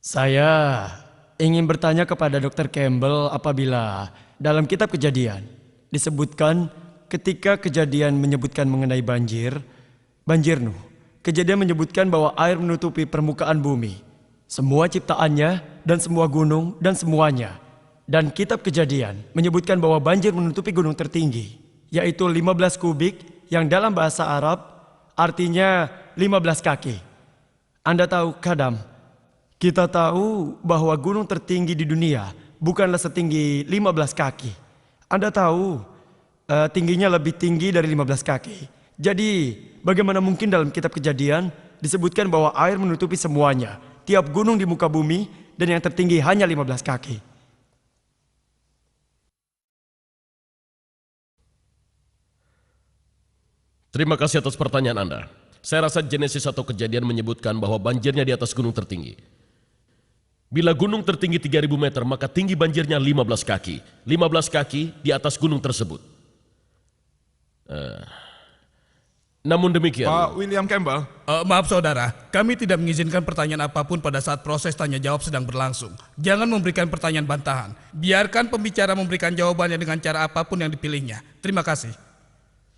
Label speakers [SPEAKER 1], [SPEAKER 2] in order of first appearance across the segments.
[SPEAKER 1] Saya ingin bertanya kepada Dr. Campbell apabila dalam kitab Kejadian disebutkan ketika Kejadian menyebutkan mengenai banjir Nuh. Kejadian menyebutkan bahwa air menutupi permukaan bumi, semua ciptaannya dan semua gunung dan semuanya. Dan kitab Kejadian menyebutkan bahwa banjir menutupi gunung tertinggi, yaitu 15 kubik yang dalam bahasa Arab artinya 15 kaki. Anda tahu Kadam? Kita tahu bahwa gunung tertinggi di dunia bukanlah setinggi 15 kaki. Anda tahu tingginya lebih tinggi dari 15 kaki. Jadi bagaimana mungkin dalam kitab Kejadian disebutkan bahwa air menutupi semuanya, tiap gunung di muka bumi, dan yang tertinggi hanya 15 kaki?
[SPEAKER 2] Terima kasih atas pertanyaan Anda. Saya rasa Genesis atau Kejadian menyebutkan bahwa banjirnya di atas gunung tertinggi. Bila gunung tertinggi 3000 meter, maka tinggi banjirnya 15 kaki. 15 kaki di atas gunung tersebut. Namun demikian,
[SPEAKER 3] Pak William Campbell.
[SPEAKER 4] Maaf saudara, kami tidak mengizinkan pertanyaan apapun pada saat proses tanya jawab sedang berlangsung. Jangan memberikan pertanyaan bantahan. Biarkan pembicara memberikan jawabannya dengan cara apapun yang dipilihnya. Terima kasih.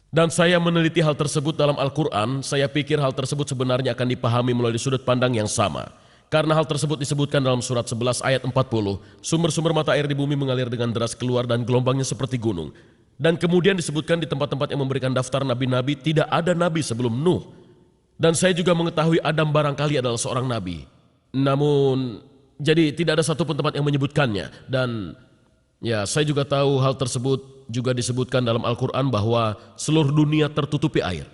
[SPEAKER 2] dan saya meneliti hal tersebut dalam Al-Quran, saya pikir hal tersebut sebenarnya akan dipahami melalui sudut pandang yang sama. Karena hal tersebut disebutkan dalam surat 11 ayat 40, sumber-sumber mata air di bumi mengalir dengan deras keluar dan gelombangnya seperti gunung. Dan kemudian disebutkan di tempat-tempat yang memberikan daftar nabi-nabi, tidak ada nabi sebelum Nuh. Dan saya juga mengetahui Adam barangkali adalah seorang nabi. Namun, jadi tidak ada satupun tempat yang menyebutkannya. Dan ya, saya juga tahu hal tersebut juga disebutkan dalam Al-Quran bahwa seluruh dunia tertutupi air.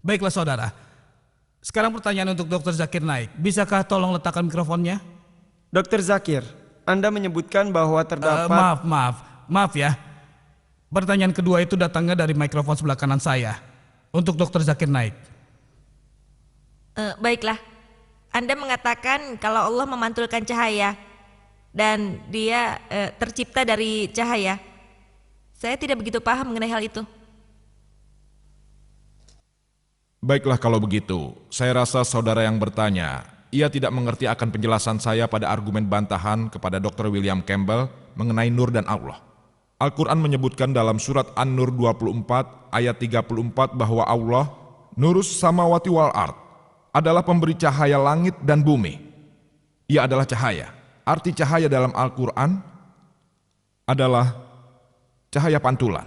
[SPEAKER 4] Baiklah saudara. Sekarang pertanyaan untuk Dr. Zakir Naik. Bisakah tolong letakkan mikrofonnya?
[SPEAKER 1] Dr. Zakir, Anda menyebutkan bahwa terdapat...
[SPEAKER 4] Maaf ya. Pertanyaan kedua itu datangnya dari mikrofon sebelah kanan saya. Untuk Dr. Zakir Naik.
[SPEAKER 5] Baiklah. Anda mengatakan kalau Allah memantulkan cahaya dan dia tercipta dari cahaya. Saya tidak begitu paham mengenai hal itu.
[SPEAKER 3] Baiklah kalau begitu, saya rasa saudara yang bertanya, ia tidak mengerti akan penjelasan saya pada argumen bantahan kepada Dr. William Campbell mengenai Nur dan Allah. Al-Quran menyebutkan dalam surat An-Nur 24 ayat 34 bahwa Allah, Nurus samawati wal ard, adalah pemberi cahaya langit dan bumi. Ia adalah cahaya. Arti cahaya dalam Al-Quran adalah cahaya pantulan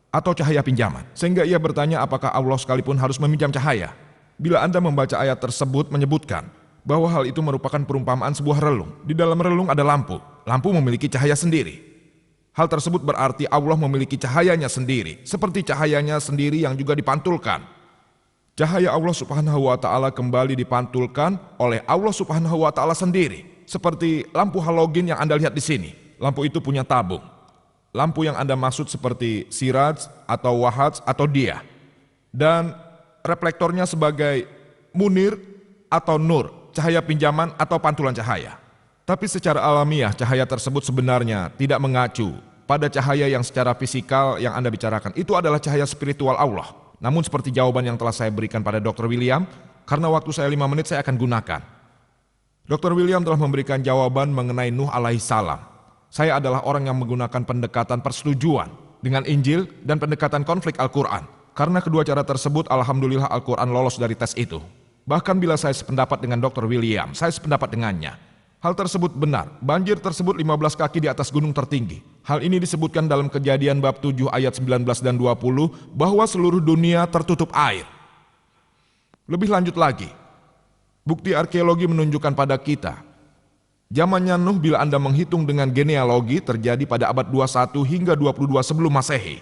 [SPEAKER 3] atau cahaya pinjaman. Sehingga ia bertanya apakah Allah sekalipun harus meminjam cahaya. Bila Anda membaca ayat tersebut menyebutkan bahwa hal itu merupakan perumpamaan sebuah relung. Di dalam relung ada lampu. Lampu memiliki cahaya sendiri. Hal tersebut berarti Allah memiliki cahayanya sendiri, seperti cahayanya sendiri yang juga dipantulkan. Cahaya Allah Subhanahu wa Ta'ala kembali dipantulkan oleh Allah Subhanahu wa Ta'ala sendiri, seperti lampu halogen yang Anda lihat di sini. Lampu itu punya tabung. Lampu yang Anda maksud seperti siraj atau wahaj atau dia. Dan reflektornya sebagai munir atau nur, cahaya pinjaman atau pantulan cahaya. Tapi secara alamiah cahaya tersebut sebenarnya tidak mengacu pada cahaya yang secara fisikal yang Anda bicarakan. Itu adalah cahaya spiritual Allah. Namun seperti jawaban yang telah saya berikan pada Dr. William, karena waktu saya 5 menit saya akan gunakan. Dr. William telah memberikan jawaban mengenai Nuh alaihissalam. Saya adalah orang yang menggunakan pendekatan persetujuan dengan Injil dan pendekatan konflik Al-Quran. Karena kedua cara tersebut, alhamdulillah Al-Quran lolos dari tes itu. Bahkan bila saya sependapat dengan Dr. William, saya sependapat dengannya. Hal tersebut benar, banjir tersebut 15 kaki di atas gunung tertinggi. Hal ini disebutkan dalam Kejadian bab 7 ayat 19 dan 20 bahwa seluruh dunia tertutup air. Lebih lanjut lagi, bukti arkeologi menunjukkan pada kita, zamannya Nuh bila Anda menghitung dengan genealogi terjadi pada abad 21 hingga 22 sebelum Masehi.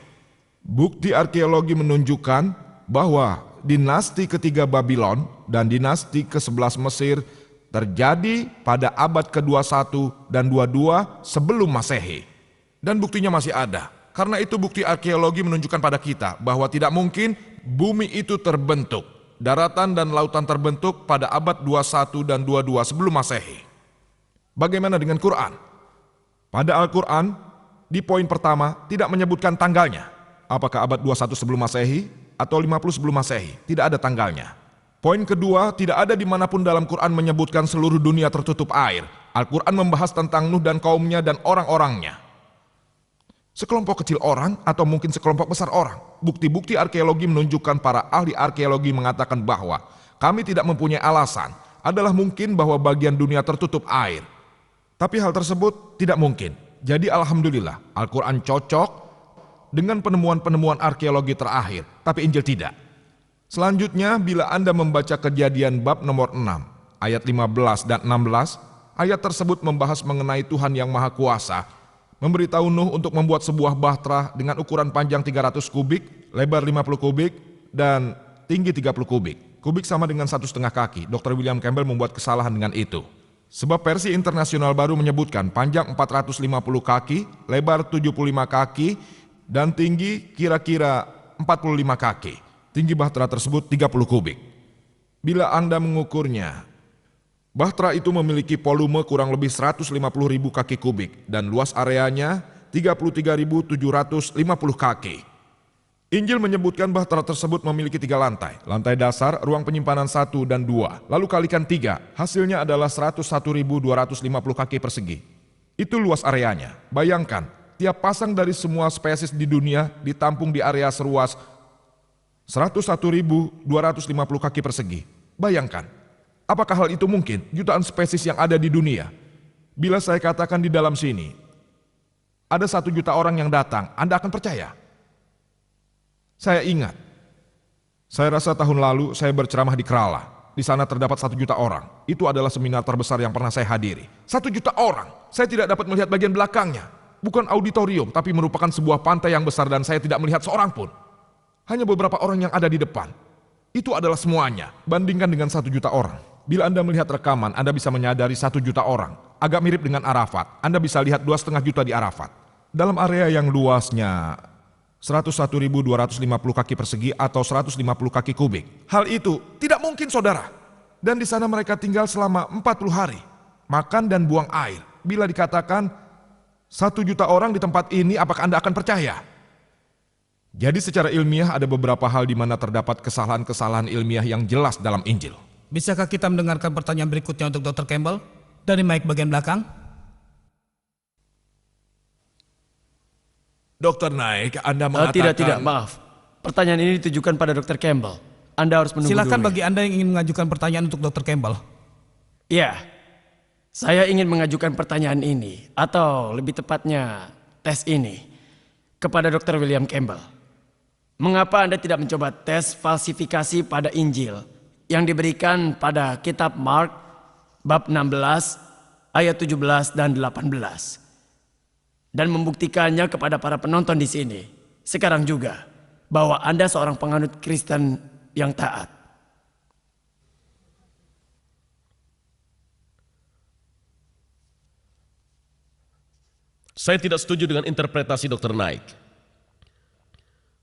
[SPEAKER 3] Bukti arkeologi menunjukkan bahwa dinasti ketiga Babylon dan dinasti ke-11 Mesir terjadi pada abad ke-21 dan 22 sebelum Masehi. Dan buktinya masih ada. Karena itu bukti arkeologi menunjukkan pada kita bahwa tidak mungkin bumi itu terbentuk. Daratan dan lautan terbentuk pada abad 21 dan 22 sebelum Masehi. Bagaimana dengan Quran? Pada Al-Quran, di poin pertama tidak menyebutkan tanggalnya. Apakah abad 21 sebelum Masehi atau 50 sebelum Masehi? Tidak ada tanggalnya. Poin kedua, tidak ada dimanapun dalam Quran menyebutkan seluruh dunia tertutup air. Al-Quran membahas tentang Nuh dan kaumnya dan orang-orangnya. Sekelompok kecil orang atau mungkin sekelompok besar orang. Bukti-bukti arkeologi menunjukkan para ahli arkeologi mengatakan bahwa kami tidak mempunyai alasan. Adalah mungkin bahwa bagian dunia tertutup air. Tapi hal tersebut tidak mungkin. Jadi alhamdulillah, Al-Quran cocok dengan penemuan-penemuan arkeologi terakhir, tapi Injil tidak. Selanjutnya, bila Anda membaca Kejadian bab nomor 6, ayat 15 dan 16, ayat tersebut membahas mengenai Tuhan yang Maha Kuasa, memberitahu Nuh untuk membuat sebuah bahtera dengan ukuran panjang 300 kubik, lebar 50 kubik, dan tinggi 30 kubik. Kubik sama dengan 1,5 kaki. Dr. William Campbell membuat kesalahan dengan itu. Sebab versi internasional baru menyebutkan panjang 450 kaki, lebar 75 kaki, dan tinggi kira-kira 45 kaki. Tinggi bahtera tersebut 30 kubik. Bila Anda mengukurnya, bahtera itu memiliki volume kurang lebih 150.000 kaki kubik dan luas areanya 33.750 kaki. Injil menyebutkan bahtera tersebut memiliki 3 lantai. Lantai dasar, ruang penyimpanan 1 dan 2. Lalu kalikan 3, hasilnya adalah 101.250 kaki persegi. Itu luas areanya. Bayangkan, tiap pasang dari semua spesies di dunia ditampung di area seluas 101.250 kaki persegi. Bayangkan, apakah hal itu mungkin? Jutaan spesies yang ada di dunia. Bila saya katakan di dalam sini, ada 1 juta orang yang datang, Anda akan percaya? Saya ingat, saya rasa tahun lalu saya berceramah di Kerala. Di sana terdapat 1 juta orang. Itu adalah seminar terbesar yang pernah saya hadiri. 1 juta orang. Saya tidak dapat melihat bagian belakangnya. Bukan auditorium, tapi merupakan sebuah pantai yang besar dan saya tidak melihat seorang pun. Hanya beberapa orang yang ada di depan. Itu adalah semuanya. Bandingkan dengan 1 juta orang. Bila Anda melihat rekaman, Anda bisa menyadari 1 juta orang. Agak mirip dengan Arafat. Anda bisa lihat 2,5 juta di Arafat. Dalam area yang luasnya 101.250 kaki persegi atau 150 kaki kubik. Hal itu tidak mungkin, saudara. Dan di sana mereka tinggal selama 40 hari. Makan dan buang air. Bila dikatakan 1 juta orang di tempat ini, apakah Anda akan percaya? Jadi secara ilmiah ada beberapa hal di mana terdapat kesalahan-kesalahan ilmiah yang jelas dalam Injil.
[SPEAKER 4] Bisakah kita mendengarkan pertanyaan berikutnya untuk Dr. Campbell? Dari mic bagian belakang.
[SPEAKER 3] Dokter Naik, Anda mengatakan...
[SPEAKER 1] Tidak, maaf. Pertanyaan ini ditujukan pada Dr. Campbell. Anda harus menunggu
[SPEAKER 4] Silakan
[SPEAKER 1] dulu.
[SPEAKER 4] bagi Anda yang ingin mengajukan pertanyaan untuk Dr. Campbell.
[SPEAKER 1] Ya, saya ingin mengajukan pertanyaan ini, atau lebih tepatnya tes ini, kepada Dr. William Campbell. Mengapa Anda tidak mencoba tes falsifikasi pada Injil yang diberikan pada kitab Mark bab 16 ayat 17 dan 18 dan membuktikannya kepada para penonton di sini sekarang juga bahwa Anda seorang penganut Kristen yang taat.
[SPEAKER 2] Saya tidak setuju dengan interpretasi Dr. Naik.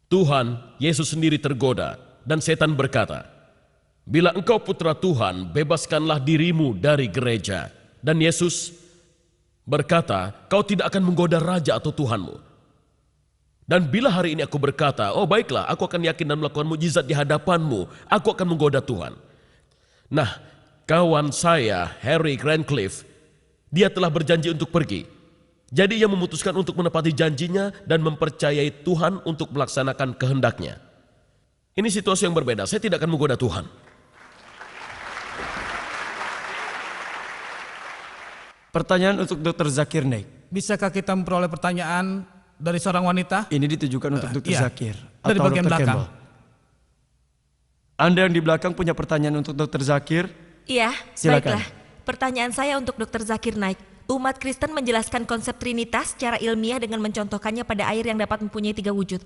[SPEAKER 2] Tuhan, Yesus sendiri tergoda dan setan berkata, "Bila engkau putra Tuhan, bebaskanlah dirimu dari gereja." Dan Yesus berkata, "Kau tidak akan menggoda raja atau Tuhanmu." Dan bila hari ini aku berkata, "Oh baiklah, aku akan yakin dan melakukan mujizat di hadapanmu, aku akan menggoda Tuhan." Nah, kawan saya, Harry Grantcliffe, dia telah berjanji untuk pergi. Jadi ia memutuskan untuk menepati janjinya dan mempercayai Tuhan untuk melaksanakan kehendaknya. Ini situasi yang berbeda, saya tidak akan menggoda Tuhan.
[SPEAKER 1] Pertanyaan untuk Dr. Zakir Naik.
[SPEAKER 4] Bisakah kita memperoleh pertanyaan dari seorang wanita?
[SPEAKER 1] Ini ditujukan untuk Dr.
[SPEAKER 4] Iya,
[SPEAKER 1] Zakir
[SPEAKER 4] dari
[SPEAKER 1] atau
[SPEAKER 4] bagian
[SPEAKER 1] Dr.
[SPEAKER 4] belakang.
[SPEAKER 1] Campbell. Anda yang di belakang punya pertanyaan untuk Dr. Zakir?
[SPEAKER 5] Iya,
[SPEAKER 1] Silakan.
[SPEAKER 5] baiklah. Pertanyaan saya untuk Dr. Zakir Naik. Umat Kristen menjelaskan konsep Trinitas secara ilmiah dengan mencontohkannya pada air yang dapat mempunyai 3 wujud.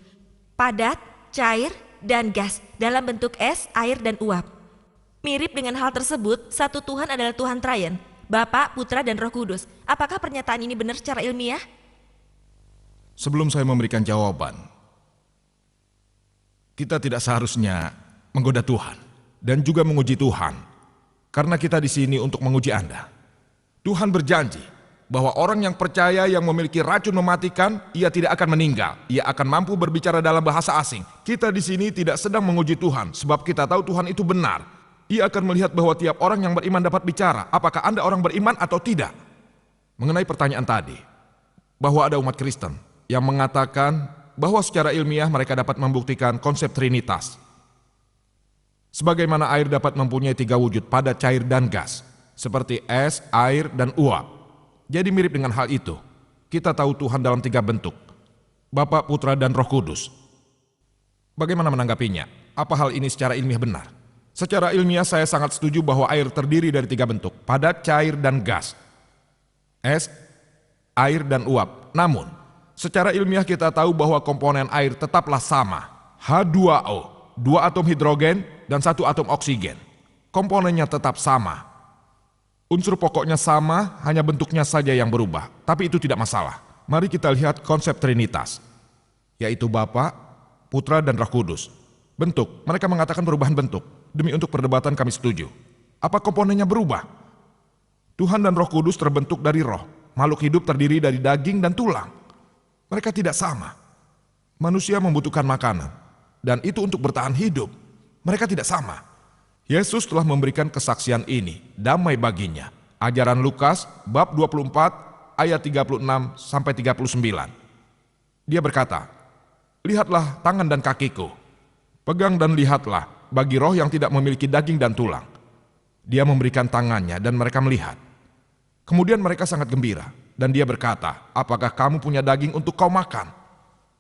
[SPEAKER 5] Padat, cair, dan gas dalam bentuk es, air, dan uap. Mirip dengan hal tersebut, satu Tuhan adalah Tuhan Trian, Bapa, Putra, dan Roh Kudus. Apakah pernyataan ini benar secara ilmiah?
[SPEAKER 3] Sebelum saya memberikan jawaban, kita tidak seharusnya menggoda Tuhan dan juga menguji Tuhan, karena kita di sini untuk menguji Anda. Tuhan berjanji bahwa orang yang percaya yang memiliki racun mematikan, ia tidak akan meninggal. Ia akan mampu berbicara dalam bahasa asing. Kita di sini tidak sedang menguji Tuhan, sebab kita tahu Tuhan itu benar. Ia akan melihat bahwa tiap orang yang beriman dapat bicara, apakah Anda orang beriman atau tidak. Mengenai pertanyaan tadi, bahwa ada umat Kristen yang mengatakan bahwa secara ilmiah mereka dapat membuktikan konsep Trinitas. Sebagaimana air dapat mempunyai 3 wujud pada cair dan gas, seperti es, air, dan uap. Jadi mirip dengan hal itu, kita tahu Tuhan dalam 3 bentuk, Bapa, Putra, dan Roh Kudus. Bagaimana menanggapinya? Apa hal ini secara ilmiah benar? Secara ilmiah saya sangat setuju bahwa air terdiri dari 3 bentuk, padat, cair, dan gas. Es, air, dan uap. Namun, secara ilmiah kita tahu bahwa komponen air tetaplah sama. H2O, 2 atom hidrogen dan 1 atom oksigen. Komponennya tetap sama. Unsur pokoknya sama, hanya bentuknya saja yang berubah. Tapi itu tidak masalah. Mari kita lihat konsep Trinitas, yaitu Bapa, Putra, dan Roh Kudus. Bentuk, mereka mengatakan perubahan bentuk. Demi untuk perdebatan kami setuju. Apa komponennya berubah? Tuhan dan Roh Kudus terbentuk dari roh. Makhluk hidup terdiri dari daging dan tulang. Mereka tidak sama. Manusia membutuhkan makanan, dan itu untuk bertahan hidup. Mereka tidak sama. Yesus telah memberikan kesaksian ini, damai baginya. Ajaran Lukas bab 24 ayat 36 sampai 39. Dia berkata, "Lihatlah tangan dan kakiku. Pegang dan lihatlah bagi roh yang tidak memiliki daging dan tulang." Dia memberikan tangannya dan mereka melihat. Kemudian mereka sangat gembira dan dia berkata, "Apakah kamu punya daging untuk kau makan?"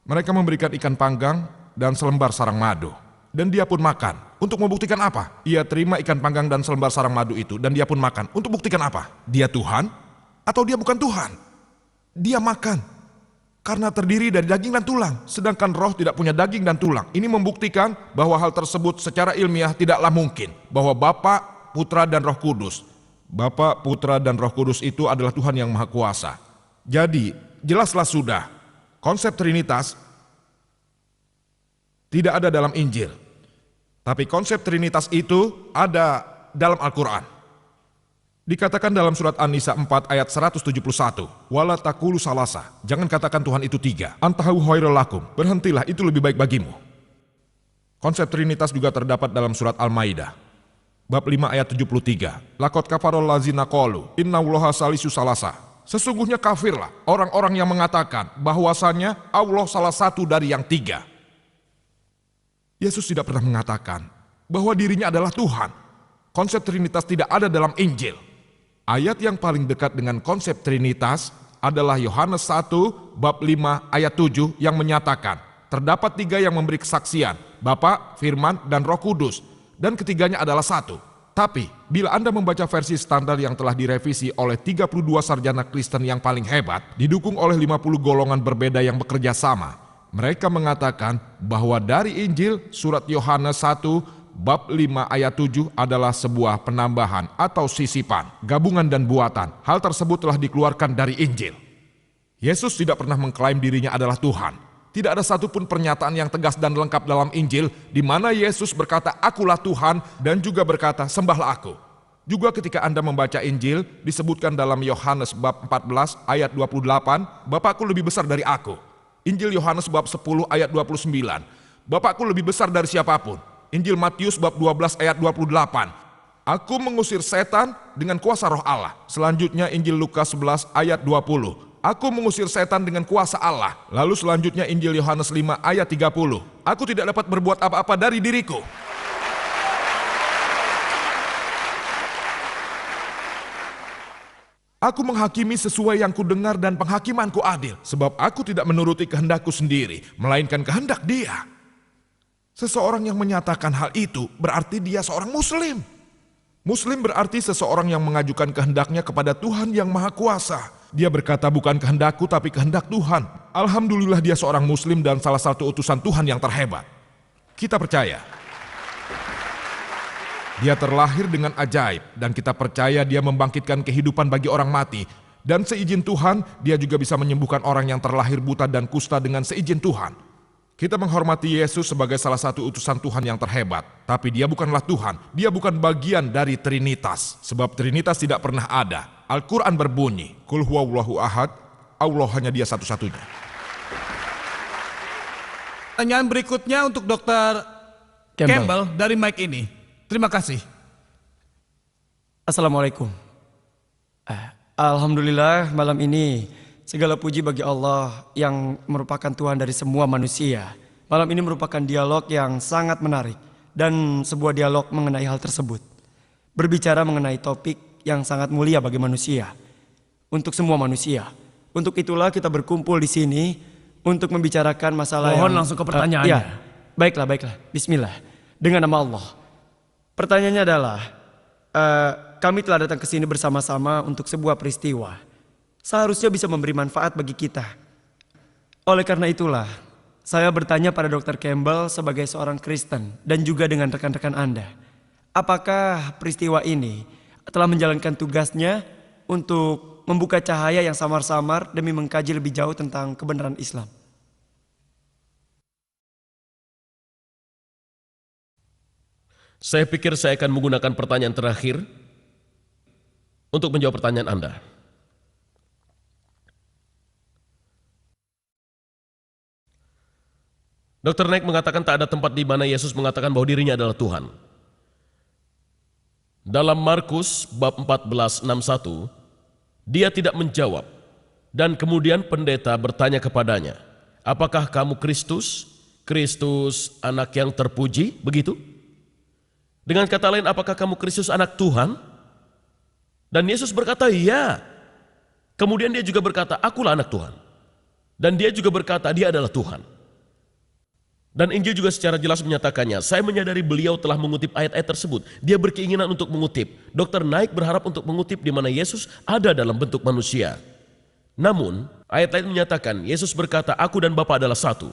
[SPEAKER 3] Mereka memberikan ikan panggang dan selembar sarang madu. Dan dia pun makan. Untuk membuktikan apa? Ia terima ikan panggang dan selembar sarang madu itu dan dia pun makan. Untuk buktikan apa? Dia Tuhan atau dia bukan Tuhan? Dia makan karena terdiri dari daging dan tulang. Sedangkan roh tidak punya daging dan tulang. Ini membuktikan bahwa hal tersebut secara ilmiah tidaklah mungkin. Bahwa Bapa, Putra, dan Roh Kudus. Bapa, Putra, dan Roh Kudus itu adalah Tuhan yang Maha Kuasa. Jadi, jelaslah sudah, konsep Trinitas tidak ada dalam Injil. Tapi konsep Trinitas itu ada dalam Al-Quran. Dikatakan dalam surat An-Nisa 4 ayat 171, "Wala taqulu salasa." Jangan katakan Tuhan itu 3. "Antahu khairul lakum." Berhentilah, itu lebih baik bagimu. Konsep Trinitas juga terdapat dalam surat Al-Maidah bab 5 ayat 73. "Laqad kafarul ladzina qalu innallaha salisu salasa." Sesungguhnya kafirlah orang-orang yang mengatakan bahwasannya Allah salah satu dari yang 3. Yesus tidak pernah mengatakan bahwa dirinya adalah Tuhan. Konsep Trinitas tidak ada dalam Injil. Ayat yang paling dekat dengan konsep Trinitas adalah Yohanes 1 bab 5 ayat 7 yang menyatakan terdapat 3 yang memberi kesaksian, Bapa, Firman, dan Roh Kudus, dan ketiganya adalah 1. Tapi bila Anda membaca versi standar yang telah direvisi oleh 32 sarjana Kristen yang paling hebat, didukung oleh 50 golongan berbeda yang bekerja sama, mereka mengatakan bahwa dari Injil surat Yohanes 1 bab 5 ayat 7 adalah sebuah penambahan atau sisipan, gabungan dan buatan. Hal tersebut telah dikeluarkan dari Injil. Yesus tidak pernah mengklaim dirinya adalah Tuhan. Tidak ada satupun pernyataan yang tegas dan lengkap dalam Injil di mana Yesus berkata, "Akulah Tuhan," dan juga berkata, "Sembahlah aku." Juga ketika Anda membaca Injil, disebutkan dalam Yohanes bab 14 ayat 28, "Bapakku lebih besar dari aku." Injil Yohanes bab 10 ayat 29, "Bapakku lebih besar dari siapapun." Injil Matius bab 12 ayat 28, "Aku mengusir setan dengan kuasa roh Allah." Selanjutnya Injil Lukas 11 ayat 20, "Aku mengusir setan dengan kuasa Allah." Lalu selanjutnya Injil Yohanes 5 ayat 30, "Aku tidak dapat berbuat apa-apa dari diriku." "Aku menghakimi sesuai yang kudengar dan penghakimanku adil, sebab aku tidak menuruti kehendakku sendiri, melainkan kehendak Dia." Seseorang yang menyatakan hal itu berarti dia seorang Muslim. Muslim berarti seseorang yang mengajukan kehendaknya kepada Tuhan yang Maha Kuasa. Dia berkata, "Bukan kehendakku tapi kehendak Tuhan." Alhamdulillah dia seorang Muslim dan salah satu utusan Tuhan yang terhebat. Kita percaya dia terlahir dengan ajaib, dan kita percaya dia membangkitkan kehidupan bagi orang mati. Dan seizin Tuhan, dia juga bisa menyembuhkan orang yang terlahir buta dan kusta dengan seizin Tuhan. Kita menghormati Yesus sebagai salah satu utusan Tuhan yang terhebat. Tapi dia bukanlah Tuhan, dia bukan bagian dari Trinitas. Sebab Trinitas tidak pernah ada. Al-Quran berbunyi, "Qul huwallahu ahad," Allah hanya dia satu-satunya.
[SPEAKER 4] Pertanyaan berikutnya untuk Dr. Campbell dari mic ini. Terima kasih.
[SPEAKER 1] Assalamualaikum. Alhamdulillah malam ini segala puji bagi Allah yang merupakan Tuhan dari semua manusia. Malam ini merupakan dialog yang sangat menarik dan sebuah dialog mengenai hal tersebut. Berbicara mengenai topik yang sangat mulia bagi manusia. Untuk semua manusia. Untuk itulah kita berkumpul di sini untuk membicarakan masalah
[SPEAKER 4] Mohon
[SPEAKER 1] yang...
[SPEAKER 4] langsung ke pertanyaannya.
[SPEAKER 1] Ya, baiklah. Bismillah. Dengan nama Allah. Pertanyaannya adalah, kami telah datang ke sini bersama-sama untuk sebuah peristiwa. Seharusnya bisa memberi manfaat bagi kita. Oleh karena itulah, saya bertanya pada Dr. Campbell sebagai seorang Kristen dan juga dengan rekan-rekan Anda. Apakah peristiwa ini telah menjalankan tugasnya untuk membuka cahaya yang samar-samar demi mengkaji lebih jauh tentang kebenaran Islam?
[SPEAKER 2] Saya pikir saya akan menggunakan pertanyaan terakhir untuk menjawab pertanyaan Anda. Dr. Naik mengatakan tak ada tempat di mana Yesus mengatakan bahwa dirinya adalah Tuhan. Dalam Markus bab 14:61, dia tidak menjawab dan kemudian pendeta bertanya kepadanya, apakah kamu Kristus? Kristus anak yang terpuji, begitu? Dengan kata lain, apakah kamu Kristus anak Tuhan? Dan Yesus berkata, iya. Kemudian dia juga berkata, akulah anak Tuhan. Dan dia juga berkata, dia adalah Tuhan. Dan Injil juga secara jelas menyatakannya, saya menyadari beliau telah mengutip ayat-ayat tersebut. Dia berkeinginan untuk mengutip. Dr. Naik berharap untuk mengutip di mana Yesus ada dalam bentuk manusia. Namun, ayat lain menyatakan, Yesus berkata, aku dan Bapa adalah satu.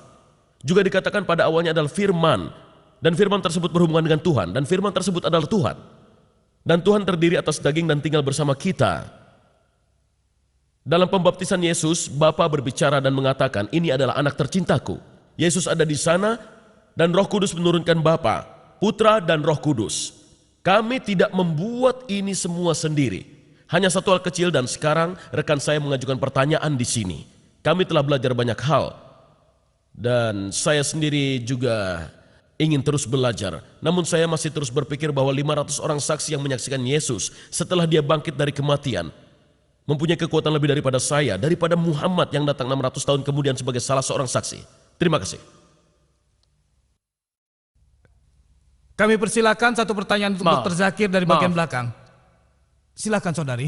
[SPEAKER 2] Juga dikatakan pada awalnya adalah firman. Dan firman tersebut berhubungan dengan Tuhan. Dan firman tersebut adalah Tuhan. Dan Tuhan terdiri atas daging dan tinggal bersama kita. Dalam pembaptisan Yesus, Bapa berbicara dan mengatakan, ini adalah anak tercintaku. Yesus ada di sana dan Roh Kudus menurunkan Bapa, Putra dan Roh Kudus. Kami tidak membuat ini semua sendiri. Hanya satu hal kecil dan sekarang rekan saya mengajukan pertanyaan di sini. Kami telah belajar banyak hal. Dan saya sendiri juga ingin terus belajar. Namun saya masih terus berpikir bahwa 500 orang saksi yang menyaksikan Yesus setelah dia bangkit dari kematian mempunyai kekuatan lebih daripada saya, daripada Muhammad yang datang 600 tahun kemudian sebagai salah seorang saksi. Terima kasih.
[SPEAKER 4] Kami persilakan satu pertanyaan untuk Dr. Zakir dari bagian belakang. Silakan saudari.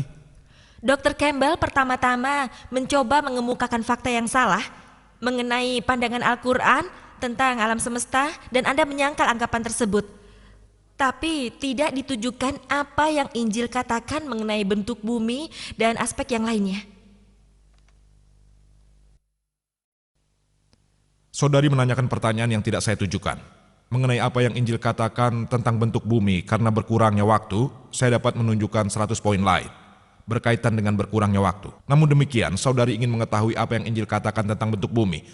[SPEAKER 5] Dr. Campbell pertama-tama mencoba mengemukakan fakta yang salah mengenai pandangan Al-Quran tentang alam semesta dan Anda menyangkal anggapan tersebut. Tapi tidak ditujukan apa yang Injil katakan mengenai bentuk bumi dan aspek yang lainnya.
[SPEAKER 3] Saudari menanyakan pertanyaan yang tidak saya tujukan. Mengenai apa yang Injil katakan tentang bentuk bumi karena berkurangnya waktu, saya dapat menunjukkan 100 poin lain berkaitan dengan berkurangnya waktu. Namun demikian, saudari ingin mengetahui apa yang Injil katakan tentang bentuk bumi.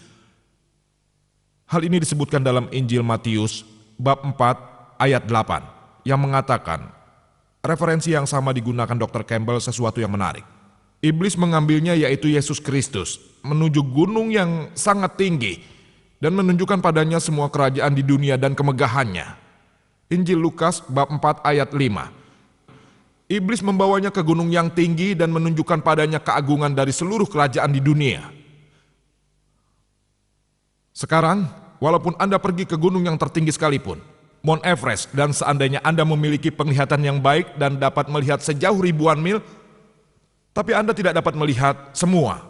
[SPEAKER 3] Hal ini disebutkan dalam Injil Matius bab 4 ayat 8 yang mengatakan, referensi yang sama digunakan Dr. Campbell sesuatu yang menarik. Iblis mengambilnya yaitu Yesus Kristus menuju gunung yang sangat tinggi dan menunjukkan padanya semua kerajaan di dunia dan kemegahannya. Injil Lukas bab 4 ayat 5. Iblis membawanya ke gunung yang tinggi dan menunjukkan padanya keagungan dari seluruh kerajaan di dunia. Sekarang, walaupun Anda pergi ke gunung yang tertinggi sekalipun, Mount Everest, dan seandainya Anda memiliki penglihatan yang baik dan dapat melihat sejauh ribuan mil, tapi Anda tidak dapat melihat semua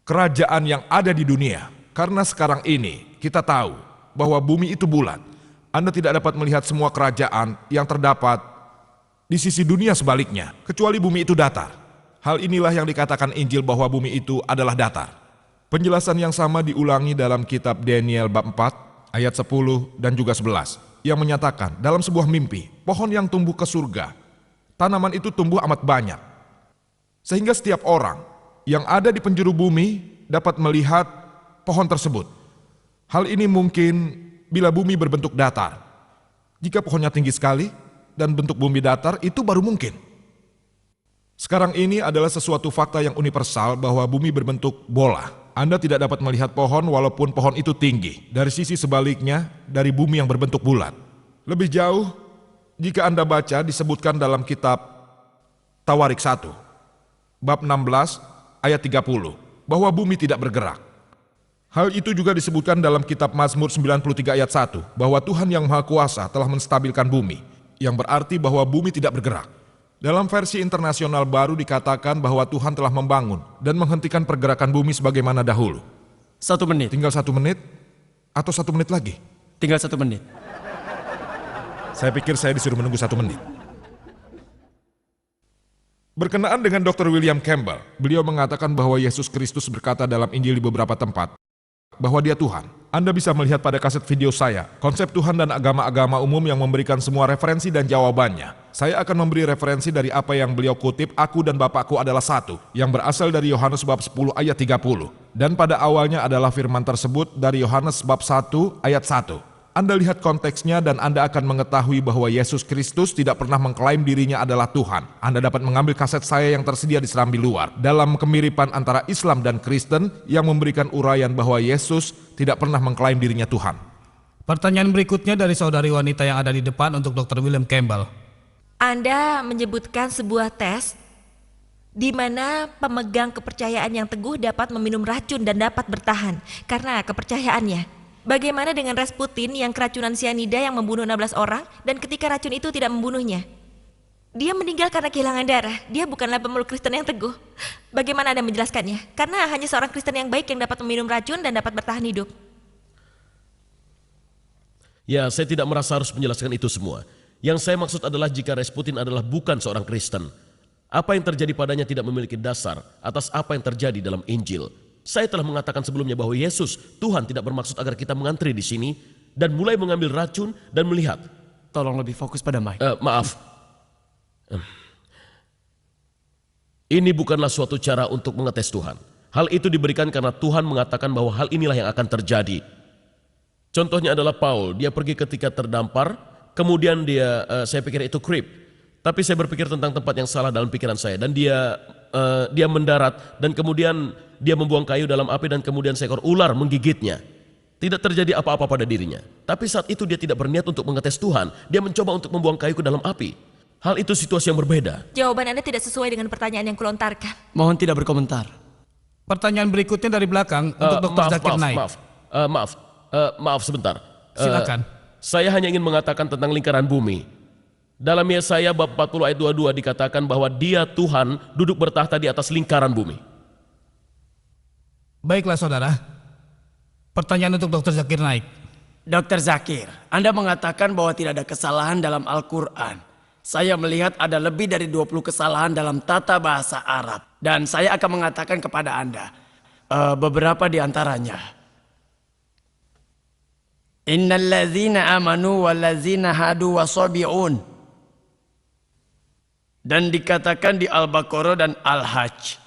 [SPEAKER 3] kerajaan yang ada di dunia. Karena sekarang ini kita tahu bahwa bumi itu bulat. Anda tidak dapat melihat semua kerajaan yang terdapat di sisi dunia sebaliknya, kecuali bumi itu datar. Hal inilah yang dikatakan Injil bahwa bumi itu adalah datar. Penjelasan yang sama diulangi dalam kitab Daniel bab 4 ayat 10 dan juga 11 yang menyatakan dalam sebuah mimpi, pohon yang tumbuh ke surga, tanaman itu tumbuh amat banyak. Sehingga setiap orang yang ada di penjuru bumi dapat melihat pohon tersebut. Hal ini mungkin bila bumi berbentuk datar. Jika pohonnya tinggi sekali dan bentuk bumi datar, itu baru mungkin. Sekarang ini adalah sesuatu fakta yang universal bahwa bumi berbentuk bola. Anda tidak dapat melihat pohon walaupun pohon itu tinggi. Dari sisi sebaliknya, dari bumi yang berbentuk bulat. Lebih jauh, jika Anda baca disebutkan dalam kitab Tawarik 1, bab 16 ayat 30, bahwa bumi tidak bergerak. Hal itu juga disebutkan dalam kitab Mazmur 93 ayat 1, bahwa Tuhan yang Maha Kuasa telah menstabilkan bumi, yang berarti bahwa bumi tidak bergerak. Dalam versi internasional baru dikatakan bahwa Tuhan telah membangun dan menghentikan pergerakan bumi sebagaimana dahulu.
[SPEAKER 1] 1 menit.
[SPEAKER 3] Tinggal 1 menit atau 1 menit lagi?
[SPEAKER 1] Tinggal 1 menit.
[SPEAKER 3] Saya pikir saya disuruh menunggu 1 menit. Berkenaan dengan Dr. William Campbell, beliau mengatakan bahwa Yesus Kristus berkata dalam Injil di beberapa tempat bahwa dia Tuhan. Anda bisa melihat pada kaset video saya, konsep Tuhan dan agama-agama umum yang memberikan semua referensi dan jawabannya. Saya akan memberi referensi dari apa yang beliau kutip, aku dan Bapakku adalah satu, yang berasal dari Yohanes bab 10 ayat 30. Dan pada awalnya adalah firman tersebut dari Yohanes bab 1 ayat 1. Anda lihat konteksnya dan Anda akan mengetahui bahwa Yesus Kristus tidak pernah mengklaim dirinya adalah Tuhan. Anda dapat mengambil kaset saya yang tersedia di serambi luar dalam kemiripan antara Islam dan Kristen yang memberikan uraian bahwa Yesus tidak pernah mengklaim dirinya Tuhan.
[SPEAKER 4] Pertanyaan berikutnya dari saudari wanita yang ada di depan untuk Dr. William Campbell.
[SPEAKER 5] Anda menyebutkan sebuah tes di mana pemegang kepercayaan yang teguh dapat meminum racun dan dapat bertahan karena kepercayaannya. Bagaimana dengan Rasputin yang keracunan sianida yang membunuh 16 orang dan ketika racun itu tidak membunuhnya? Dia meninggal karena kehilangan darah. Dia bukanlah pemeluk Kristen yang teguh. Bagaimana Anda menjelaskannya? Karena hanya seorang Kristen yang baik yang dapat meminum racun dan dapat bertahan hidup.
[SPEAKER 2] Ya, saya tidak merasa harus menjelaskan itu semua. Yang saya maksud adalah jika Rasputin adalah bukan seorang Kristen, apa yang terjadi padanya tidak memiliki dasar atas apa yang terjadi dalam Injil. Saya telah mengatakan sebelumnya bahwa Yesus, Tuhan tidak bermaksud agar kita mengantri di sini dan mulai mengambil racun dan melihat.
[SPEAKER 1] Tolong lebih fokus pada Mike.
[SPEAKER 2] Maaf. Ini bukanlah suatu cara untuk mengetes Tuhan. Hal itu diberikan karena Tuhan mengatakan bahwa hal inilah yang akan terjadi. Contohnya adalah Paul, dia pergi ketika terdampar, kemudian saya pikir itu creep. Tapi saya berpikir tentang tempat yang salah dalam pikiran saya dan dia mendarat dan kemudian dia membuang kayu dalam api dan kemudian seekor ular menggigitnya. Tidak terjadi apa-apa pada dirinya. Tapi saat itu dia tidak berniat untuk mengetes Tuhan. Dia mencoba untuk membuang kayu ke dalam api. Hal itu situasi yang berbeda.
[SPEAKER 5] Jawaban Anda tidak sesuai dengan pertanyaan yang kulontarkan.
[SPEAKER 1] Mohon tidak berkomentar.
[SPEAKER 4] Pertanyaan berikutnya dari belakang untuk Dr. Zakir Naik.
[SPEAKER 2] Maaf sebentar.
[SPEAKER 4] Silakan.
[SPEAKER 2] Saya hanya ingin mengatakan tentang lingkaran bumi. Dalam Yesaya bab 40 ayat 22 dikatakan bahwa dia Tuhan duduk bertahta di atas lingkaran bumi.
[SPEAKER 4] Baiklah saudara. Pertanyaan untuk Dr. Zakir Naik.
[SPEAKER 1] Dr. Zakir, Anda mengatakan bahwa tidak ada kesalahan dalam Al-Quran. Saya melihat ada lebih dari 20 kesalahan dalam tata bahasa Arab. Dan saya akan mengatakan kepada Anda beberapa di antaranya. Innal ladzina amanu wal ladzina hadu wasabi'un. Dan dikatakan di Al-Baqarah dan Al-Hajj.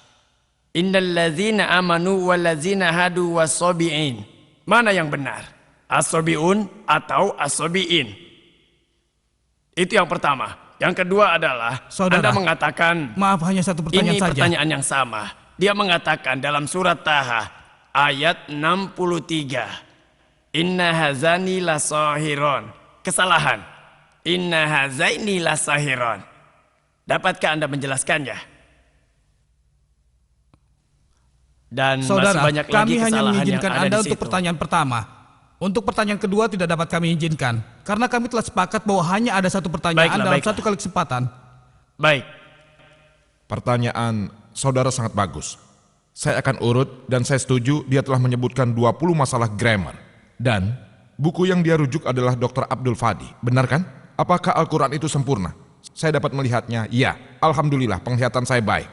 [SPEAKER 1] Innal ladzina amanu wal ladzina hadu wasabi'in. Mana yang benar? As-sabi'un atau as-sabi'in? Itu yang pertama. Yang kedua adalah
[SPEAKER 4] Saudara,
[SPEAKER 1] Anda mengatakan
[SPEAKER 4] maaf hanya satu pertanyaan
[SPEAKER 1] ini
[SPEAKER 4] saja.
[SPEAKER 1] pertanyaan yang sama. Dia mengatakan dalam surat Taha ayat 63. Inna hazani lasahiron. Kesalahan. Inna hazaini lasahiron. Dapatkah Anda menjelaskannya? Dan
[SPEAKER 4] Saudara,
[SPEAKER 1] masih banyak lagi
[SPEAKER 4] kami hanya
[SPEAKER 1] kesalahan yang
[SPEAKER 4] mengizinkan
[SPEAKER 1] ada
[SPEAKER 4] Anda
[SPEAKER 1] di
[SPEAKER 4] untuk
[SPEAKER 1] situ.
[SPEAKER 4] pertanyaan pertama. Untuk pertanyaan kedua tidak dapat kami izinkan. Karena kami telah sepakat bahwa hanya ada satu pertanyaan dalam
[SPEAKER 1] Baiklah.
[SPEAKER 4] satu kali kesempatan.
[SPEAKER 1] Baik.
[SPEAKER 3] Pertanyaan saudara sangat bagus. Saya akan urut dan saya setuju dia telah menyebutkan 20 masalah grammar. Dan buku yang dia rujuk adalah Dr. Abdul Fadi. Benar kan? Apakah Al-Quran itu sempurna? Saya dapat melihatnya, ya. Alhamdulillah, penglihatan saya baik.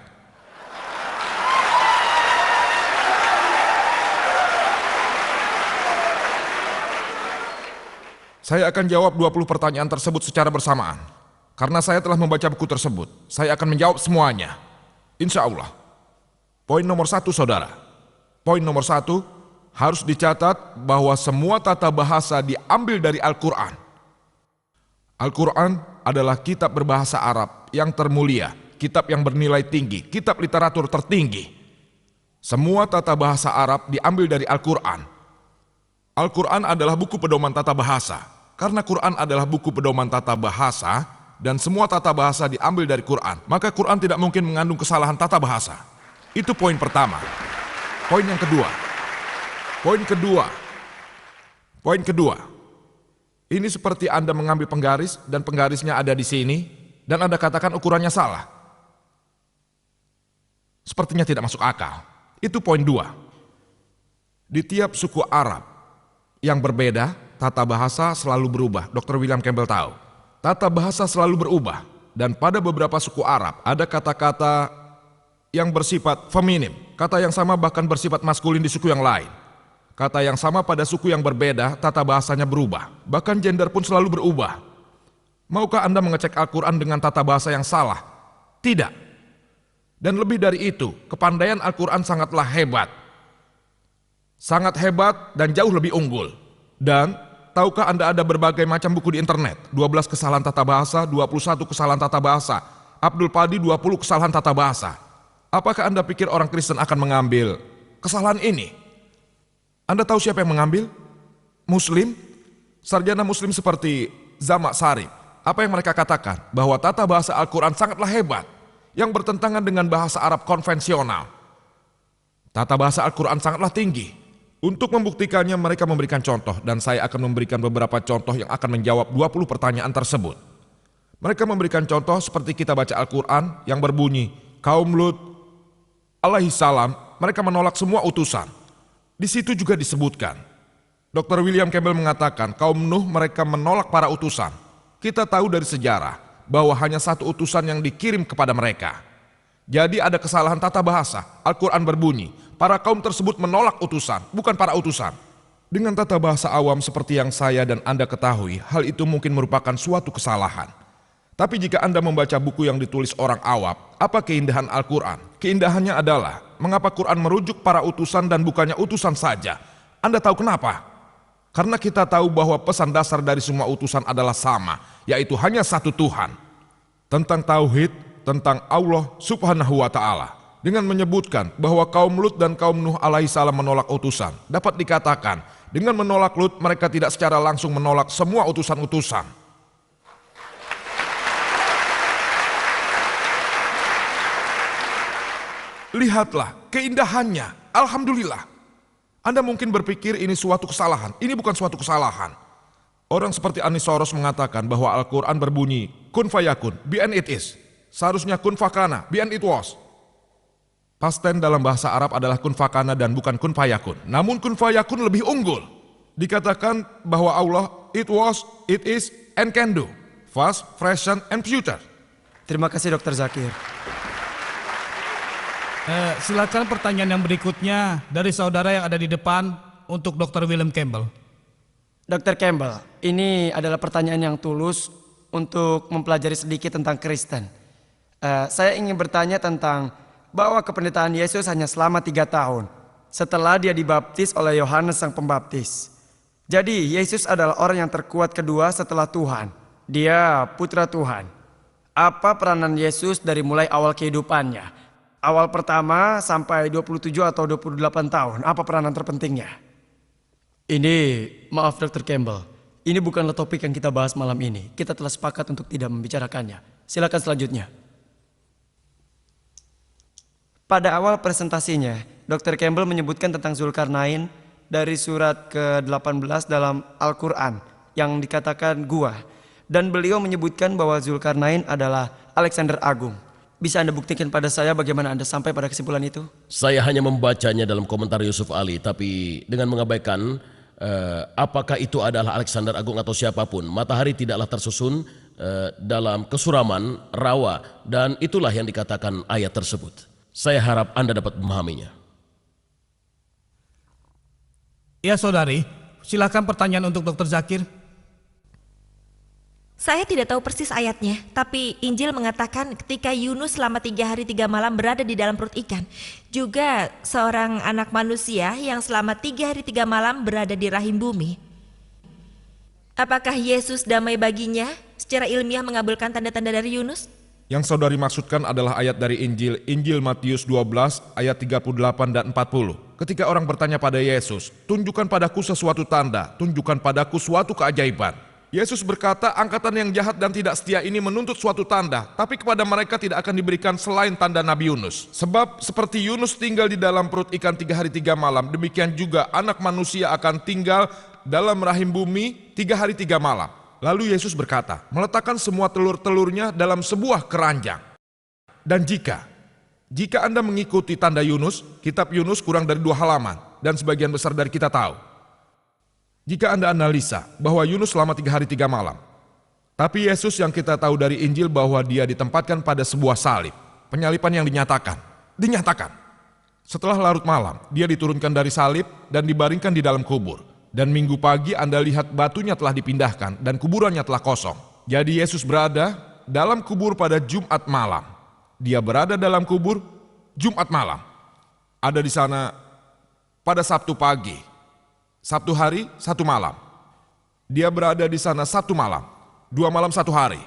[SPEAKER 3] Saya akan jawab 20 pertanyaan tersebut secara bersamaan. Karena saya telah membaca buku tersebut, saya akan menjawab semuanya. Insya Allah. Poin nomor 1, saudara. Poin nomor 1, harus dicatat bahwa semua tata bahasa diambil dari Al-Quran. Al-Quran adalah kitab berbahasa Arab yang termulia, kitab yang bernilai tinggi, kitab literatur tertinggi. Semua tata bahasa Arab diambil dari Al-Quran. Al-Quran adalah buku pedoman tata bahasa. Karena Quran adalah buku pedoman tata bahasa, dan semua tata bahasa diambil dari Quran, maka Quran tidak mungkin mengandung kesalahan tata bahasa. Itu poin pertama. Poin yang kedua. Poin kedua. Ini seperti Anda mengambil penggaris dan penggarisnya ada di sini dan Anda katakan ukurannya salah. Sepertinya tidak masuk akal. Itu poin 2. Di tiap suku Arab yang berbeda, tata bahasa selalu berubah. Dr. William Campbell tahu. Tata bahasa selalu berubah. Dan pada beberapa suku Arab ada kata-kata yang bersifat feminim. Kata yang sama bahkan bersifat maskulin di suku yang lain. Kata yang sama pada suku yang berbeda, tata bahasanya berubah. Bahkan gender pun selalu berubah. Maukah Anda mengecek Al-Quran dengan tata bahasa yang salah? Tidak. Dan lebih dari itu, kepandaian Al-Quran sangatlah hebat. Sangat hebat dan jauh lebih unggul. Dan tahukah Anda ada berbagai macam buku di internet? 12 kesalahan tata bahasa, 21 kesalahan tata bahasa. Abdul Padi 20 kesalahan tata bahasa. Apakah Anda pikir orang Kristen akan mengambil kesalahan ini? Anda tahu siapa yang mengambil? Muslim? Sarjana Muslim seperti Zamak Sarif. Apa yang mereka katakan? Bahwa tata bahasa Al-Quran sangatlah hebat, yang bertentangan dengan bahasa Arab konvensional. Tata bahasa Al-Quran sangatlah tinggi. Untuk membuktikannya mereka memberikan contoh, dan saya akan memberikan beberapa contoh yang akan menjawab 20 pertanyaan tersebut. Mereka memberikan contoh seperti kita baca Al-Quran yang berbunyi, kaum Lut alaihissalam, mereka menolak semua utusan. Di situ juga disebutkan, Dr. William Campbell mengatakan kaum Nuh mereka menolak para utusan. Kita tahu dari sejarah bahwa hanya satu utusan yang dikirim kepada mereka. Jadi ada kesalahan tata bahasa. Al-Quran berbunyi, para kaum tersebut menolak utusan, bukan para utusan. Dengan tata bahasa awam seperti yang saya dan Anda ketahui, hal itu mungkin merupakan suatu kesalahan. Tapi jika Anda membaca buku yang ditulis orang awam, apa keindahan Al-Quran? Keindahannya adalah mengapa Quran merujuk para utusan dan bukannya utusan saja. Anda tahu kenapa? Karena kita tahu bahwa pesan dasar dari semua utusan adalah sama, yaitu hanya satu Tuhan. Tentang tauhid, tentang Allah subhanahu wa ta'ala. Dengan menyebutkan bahwa kaum Lut dan kaum Nuh alaihissalam menolak utusan. Dapat dikatakan, dengan menolak Lut mereka tidak secara langsung menolak semua utusan-utusan. Lihatlah keindahannya, alhamdulillah. Anda mungkin berpikir ini suatu kesalahan, ini bukan suatu kesalahan. Orang seperti Anis Soros mengatakan bahwa Al-Quran berbunyi, kun fayakun, be and it is. Seharusnya kun fakana, be and it was. Past tense dalam bahasa Arab adalah kun fakana dan bukan kun fayakun. Namun kun fayakun lebih unggul. Dikatakan bahwa Allah, it was, it is, and can do. Past, present, and future.
[SPEAKER 1] Terima kasih Dr. Zakir.
[SPEAKER 4] Silakan pertanyaan yang berikutnya dari saudara yang ada di depan untuk Dr. William Campbell.
[SPEAKER 1] Dr. Campbell, ini adalah pertanyaan yang tulus untuk mempelajari sedikit tentang Kristen. Saya ingin bertanya tentang bahwa kependettaan Yesus hanya selama 3 tahun setelah dia dibaptis oleh Yohanes Sang Pembaptis. Jadi Yesus adalah orang yang terkuat kedua setelah Tuhan. Dia putra Tuhan. Apa peranan Yesus dari mulai awal kehidupannya? Awal pertama sampai 27 atau 28 tahun, apa peranan terpentingnya? Ini, maaf Dr. Campbell, ini bukanlah topik yang kita bahas malam ini. Kita telah sepakat untuk tidak membicarakannya. Silakan selanjutnya. Pada awal presentasinya, Dr. Campbell menyebutkan tentang Zulkarnain dari surat ke-18 dalam Al-Quran yang dikatakan gua. Dan beliau menyebutkan bahwa Zulkarnain adalah Alexander Agung. Bisa Anda buktikan pada saya bagaimana Anda sampai pada kesimpulan itu?
[SPEAKER 2] Saya hanya membacanya dalam komentar Yusuf Ali, tapi dengan mengabaikan apakah itu adalah Alexander Agung atau siapapun. Matahari tidaklah tersusun dalam kesuraman, rawa, dan itulah yang dikatakan ayat tersebut. Saya harap Anda dapat memahaminya.
[SPEAKER 4] Ya saudari, silakan pertanyaan untuk Dr. Zakir.
[SPEAKER 5] Saya tidak tahu persis ayatnya, tapi Injil mengatakan ketika Yunus selama 3 hari 3 malam berada di dalam perut ikan. Juga seorang anak manusia yang selama 3 hari 3 malam berada di rahim bumi. Apakah Yesus damai baginya secara ilmiah mengabulkan tanda-tanda dari Yunus?
[SPEAKER 3] Yang saudari maksudkan adalah ayat dari Injil Matius 12 ayat 38 dan 40. Ketika orang bertanya pada Yesus, tunjukkan padaku sesuatu tanda, tunjukkan padaku suatu keajaiban. Yesus berkata, angkatan yang jahat dan tidak setia ini menuntut suatu tanda, tapi kepada mereka tidak akan diberikan selain tanda Nabi Yunus. Sebab seperti Yunus tinggal di dalam perut ikan 3 hari 3 malam, demikian juga anak manusia akan tinggal dalam rahim bumi 3 hari 3 malam. Lalu Yesus berkata, meletakkan semua telur-telurnya dalam sebuah keranjang. Dan jika Anda mengikuti tanda Yunus, kitab Yunus kurang dari 2 halaman, dan sebagian besar dari kita tahu. Jika Anda analisa bahwa Yunus selama 3 hari 3 malam, tapi Yesus yang kita tahu dari Injil bahwa dia ditempatkan pada sebuah salib, penyaliban yang dinyatakan. Setelah larut malam, dia diturunkan dari salib dan dibaringkan di dalam kubur. Dan minggu pagi Anda lihat batunya telah dipindahkan dan kuburannya telah kosong. Jadi Yesus berada dalam kubur pada Jumat malam. Dia berada dalam kubur Jumat malam. Ada di sana pada Sabtu pagi. Sabtu hari, 1 malam. Dia berada di sana 1 malam, 2 malam 1 hari.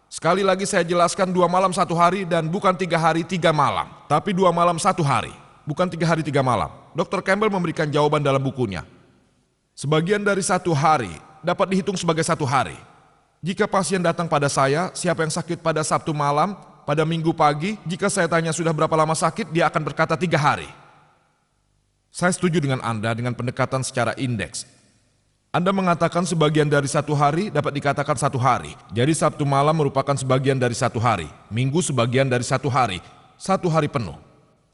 [SPEAKER 3] Sekali lagi saya jelaskan 2 malam 1 hari dan bukan 3 hari 3 malam. Tapi 2 malam 1 hari, bukan 3 hari 3 malam. Dr. Campbell memberikan jawaban dalam bukunya. Sebagian dari 1 hari dapat dihitung sebagai 1 hari. Jika pasien datang pada saya, siapa yang sakit pada Sabtu malam, pada Minggu pagi, jika saya tanya sudah berapa lama sakit, dia akan berkata 3 hari. Saya setuju dengan Anda dengan pendekatan secara indeks. Anda mengatakan sebagian dari 1 hari dapat dikatakan 1 hari. Jadi Sabtu malam merupakan sebagian dari 1 hari. Minggu sebagian dari 1 hari. 1 hari penuh.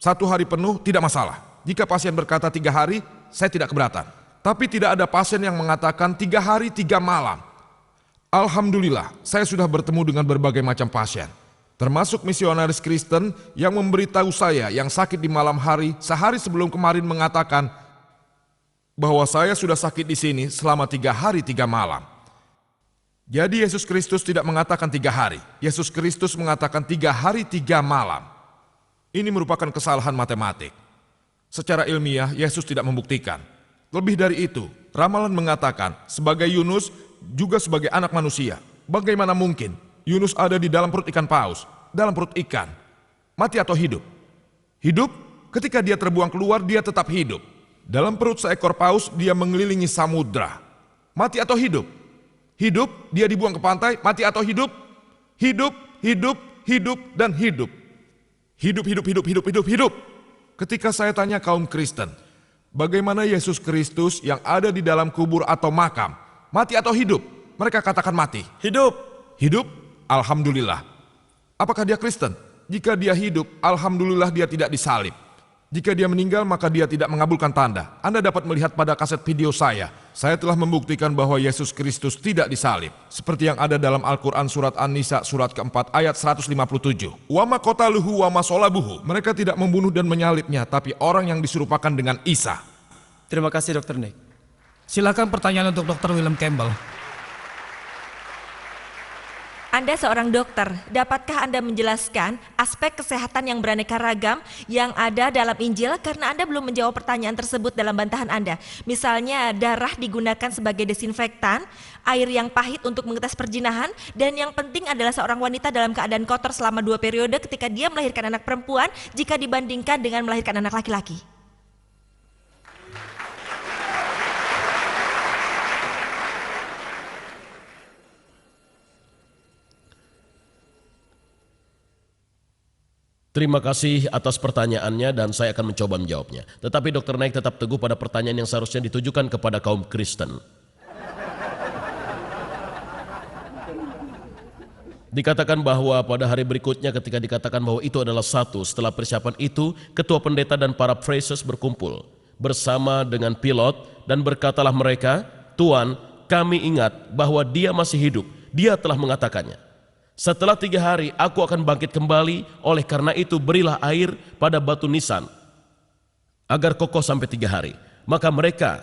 [SPEAKER 3] 1 hari penuh tidak masalah. Jika pasien berkata 3 hari, saya tidak keberatan. Tapi tidak ada pasien yang mengatakan 3 hari 3 malam. Alhamdulillah, saya sudah bertemu dengan berbagai macam pasien. Termasuk misionaris Kristen yang memberitahu saya yang sakit di malam hari sehari sebelum kemarin mengatakan bahwa saya sudah sakit di sini selama 3 hari 3 malam. Jadi Yesus Kristus tidak mengatakan 3 hari. Yesus Kristus mengatakan 3 hari 3 malam. Ini merupakan kesalahan matematik. Secara ilmiah Yesus tidak membuktikan. Lebih dari itu, ramalan mengatakan sebagai Yunus juga sebagai anak manusia. Bagaimana mungkin Yunus ada di dalam perut ikan paus, dalam perut ikan. Mati atau hidup? Hidup, ketika dia terbuang keluar, dia tetap hidup. Dalam perut seekor paus, dia mengelilingi samudra. Mati atau hidup? Hidup, dia dibuang ke pantai, mati atau hidup? Hidup, hidup, hidup, dan hidup. Hidup, hidup, hidup, hidup, hidup, hidup. Ketika saya tanya kaum Kristen, bagaimana Yesus Kristus yang ada di dalam kubur atau makam, mati atau hidup? Mereka katakan mati.
[SPEAKER 1] Hidup.
[SPEAKER 3] Hidup? Alhamdulillah. Apakah dia Kristen? Jika dia hidup, alhamdulillah dia tidak disalib. Jika dia meninggal, maka dia tidak mengabulkan tanda. Anda dapat melihat pada kaset video saya. Saya telah membuktikan bahwa Yesus Kristus tidak disalib. Seperti yang ada dalam Al-Quran surat An-Nisa surat keempat ayat 157. Wa ma qataluhu wa ma sholabuhu. Mereka tidak membunuh dan menyalibnya, tapi orang yang diserupakan dengan Isa.
[SPEAKER 1] Terima kasih Dr. Nick.
[SPEAKER 4] Silakan pertanyaan untuk Dr. William Campbell.
[SPEAKER 5] Anda seorang dokter, dapatkah Anda menjelaskan aspek kesehatan yang beraneka ragam yang ada dalam Injil karena Anda belum menjawab pertanyaan tersebut dalam bantahan Anda? Misalnya darah digunakan sebagai desinfektan, air yang pahit untuk mengetes perjinahan, dan yang penting adalah seorang wanita dalam keadaan kotor selama 2 periode ketika dia melahirkan anak perempuan jika dibandingkan dengan melahirkan anak laki-laki.
[SPEAKER 2] Terima kasih atas pertanyaannya dan saya akan mencoba menjawabnya. Tetapi Dr. Naik tetap teguh pada pertanyaan yang seharusnya ditujukan kepada kaum Kristen. Dikatakan bahwa pada hari berikutnya ketika dikatakan bahwa itu adalah satu, setelah persiapan itu, ketua pendeta dan para praisers berkumpul bersama dengan pilot dan berkatalah mereka, Tuan, kami ingat bahwa dia masih hidup, dia telah mengatakannya. Setelah 3 hari aku akan bangkit kembali, oleh karena itu berilah air pada batu nisan agar kokoh sampai 3 hari. Maka mereka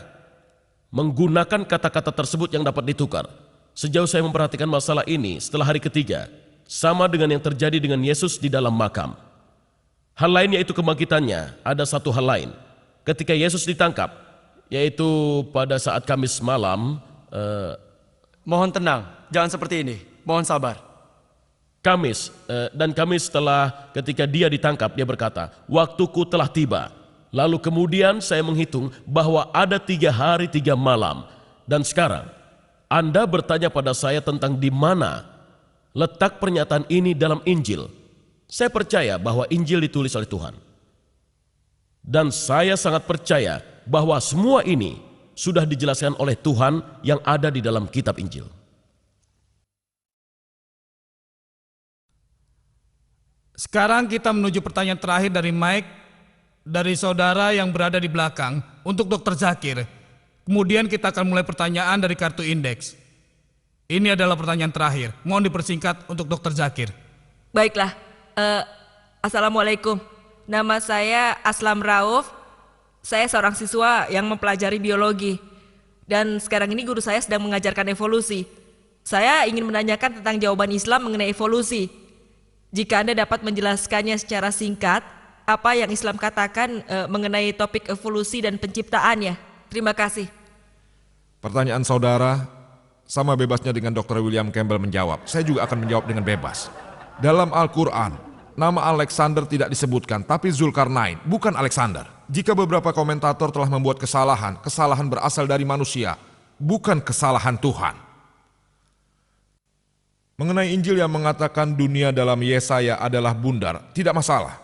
[SPEAKER 2] menggunakan kata-kata tersebut yang dapat ditukar. Sejauh saya memperhatikan masalah ini setelah hari ketiga, sama dengan yang terjadi dengan Yesus di dalam makam. Hal lain yaitu kebangkitannya, ada satu hal lain. Ketika Yesus ditangkap, yaitu pada saat Kamis malam,
[SPEAKER 1] Mohon tenang, jangan seperti ini. Mohon sabar.
[SPEAKER 2] Kamis setelah ketika dia ditangkap, dia berkata, waktuku telah tiba. Lalu kemudian saya menghitung bahwa ada 3 hari 3 malam. Dan sekarang Anda bertanya pada saya tentang di mana letak pernyataan ini dalam Injil. Saya percaya bahwa Injil ditulis oleh Tuhan. Dan saya sangat percaya bahwa semua ini sudah dijelaskan oleh Tuhan yang ada di dalam kitab Injil.
[SPEAKER 4] Sekarang kita menuju pertanyaan terakhir dari Mike, dari saudara yang berada di belakang, untuk Dr. Zakir. Kemudian kita akan mulai pertanyaan dari kartu indeks. Ini adalah pertanyaan terakhir. Mohon dipersingkat untuk Dr. Zakir.
[SPEAKER 5] Baiklah, Assalamualaikum. Nama saya Aslam Rauf. Saya seorang siswa yang mempelajari biologi. Dan sekarang ini guru saya sedang mengajarkan evolusi. Saya ingin menanyakan tentang jawaban Islam mengenai evolusi. Jika Anda dapat menjelaskannya secara singkat, apa yang Islam katakan mengenai topik evolusi dan penciptaannya. Terima kasih.
[SPEAKER 3] Pertanyaan saudara sama bebasnya dengan Dr. William Campbell menjawab. Saya juga akan menjawab dengan bebas. Dalam Al-Quran, nama Alexander tidak disebutkan, tapi Zulkarnain, bukan Alexander. Jika beberapa komentator telah membuat kesalahan, kesalahan berasal dari manusia, bukan kesalahan Tuhan. Mengenai Injil yang mengatakan dunia dalam Yesaya adalah bundar, tidak masalah.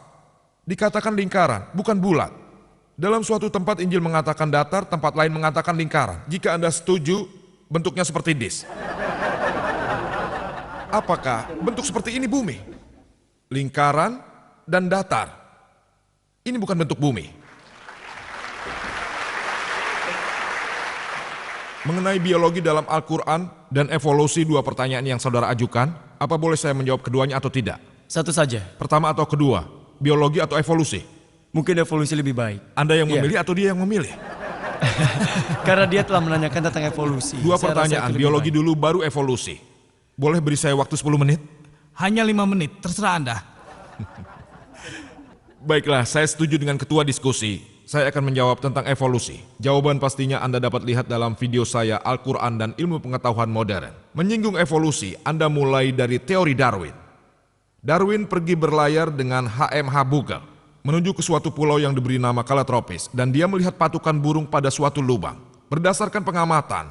[SPEAKER 3] Dikatakan lingkaran, bukan bulat. Dalam suatu tempat Injil mengatakan datar, tempat lain mengatakan lingkaran. Jika Anda setuju, bentuknya seperti dis. Apakah bentuk seperti ini bumi? Lingkaran dan datar. Ini bukan bentuk bumi. Mengenai biologi dalam Al-Quran dan evolusi, dua pertanyaan yang saudara ajukan, apa boleh saya menjawab keduanya atau tidak?
[SPEAKER 1] Satu saja.
[SPEAKER 3] Pertama atau kedua, biologi atau evolusi?
[SPEAKER 1] Mungkin evolusi lebih baik.
[SPEAKER 3] Anda yang
[SPEAKER 1] Iya.
[SPEAKER 3] memilih atau dia yang memilih?
[SPEAKER 1] Karena dia telah menanyakan tentang evolusi.
[SPEAKER 3] Dua
[SPEAKER 1] Saya rasa
[SPEAKER 3] pertanyaan,
[SPEAKER 1] itu lebih
[SPEAKER 3] biologi
[SPEAKER 1] baik.
[SPEAKER 3] dulu baru evolusi. Boleh beri saya waktu 10 menit?
[SPEAKER 4] Hanya 5 menit, terserah Anda.
[SPEAKER 3] Baiklah, saya setuju dengan ketua diskusi. Saya akan menjawab tentang evolusi. Jawaban pastinya Anda dapat lihat dalam video saya Al-Quran dan Ilmu Pengetahuan Modern. Menyinggung evolusi, Anda mulai dari teori Darwin. Darwin pergi berlayar dengan HMH Beagle menuju ke suatu pulau yang diberi nama Kalatropis, dan dia melihat patukan burung pada suatu lubang. Berdasarkan pengamatan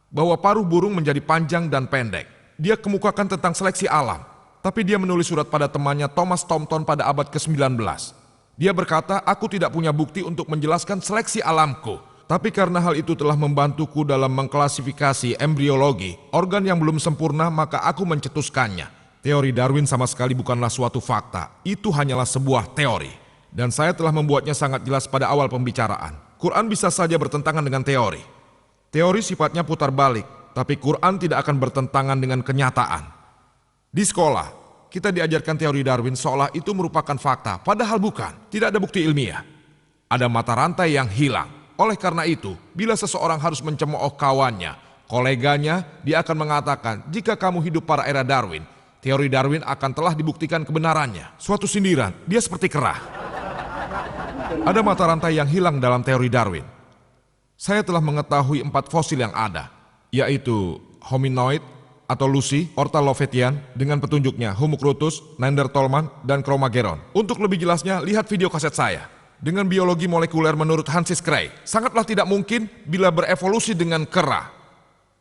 [SPEAKER 3] bahwa paruh burung menjadi panjang dan pendek, dia kemukakan tentang seleksi alam. Tapi dia menulis surat pada temannya Thomas Thornton pada abad ke-19. Dia berkata, aku tidak punya bukti untuk menjelaskan seleksi alamku. Tapi karena hal itu telah membantuku dalam mengklasifikasi embriologi, organ yang belum sempurna, maka aku mencetuskannya. Teori Darwin sama sekali bukanlah suatu fakta. Itu hanyalah sebuah teori. Dan saya telah membuatnya sangat jelas pada awal pembicaraan. Quran bisa saja bertentangan dengan teori. Teori sifatnya putar balik, tapi Quran tidak akan bertentangan dengan kenyataan. Di sekolah, kita diajarkan teori Darwin seolah itu merupakan fakta, padahal bukan. Tidak ada bukti ilmiah. Ada mata rantai yang hilang. Oleh karena itu, bila seseorang harus mencemooh kawannya, koleganya, dia akan mengatakan, jika kamu hidup pada era Darwin, teori Darwin akan telah dibuktikan kebenarannya. Suatu sindiran, dia seperti kerah. Ada mata rantai yang hilang dalam teori Darwin. Saya telah mengetahui 4 fosil yang ada, yaitu hominoid atau Lucy, Orthalofetian dengan petunjuknya Homuncrotus, Neanderthal dan Cro-Magnon. Untuk lebih jelasnya, lihat video kaset saya. Dengan biologi molekuler menurut Hansis Cray, sangatlah tidak mungkin bila berevolusi dengan kera.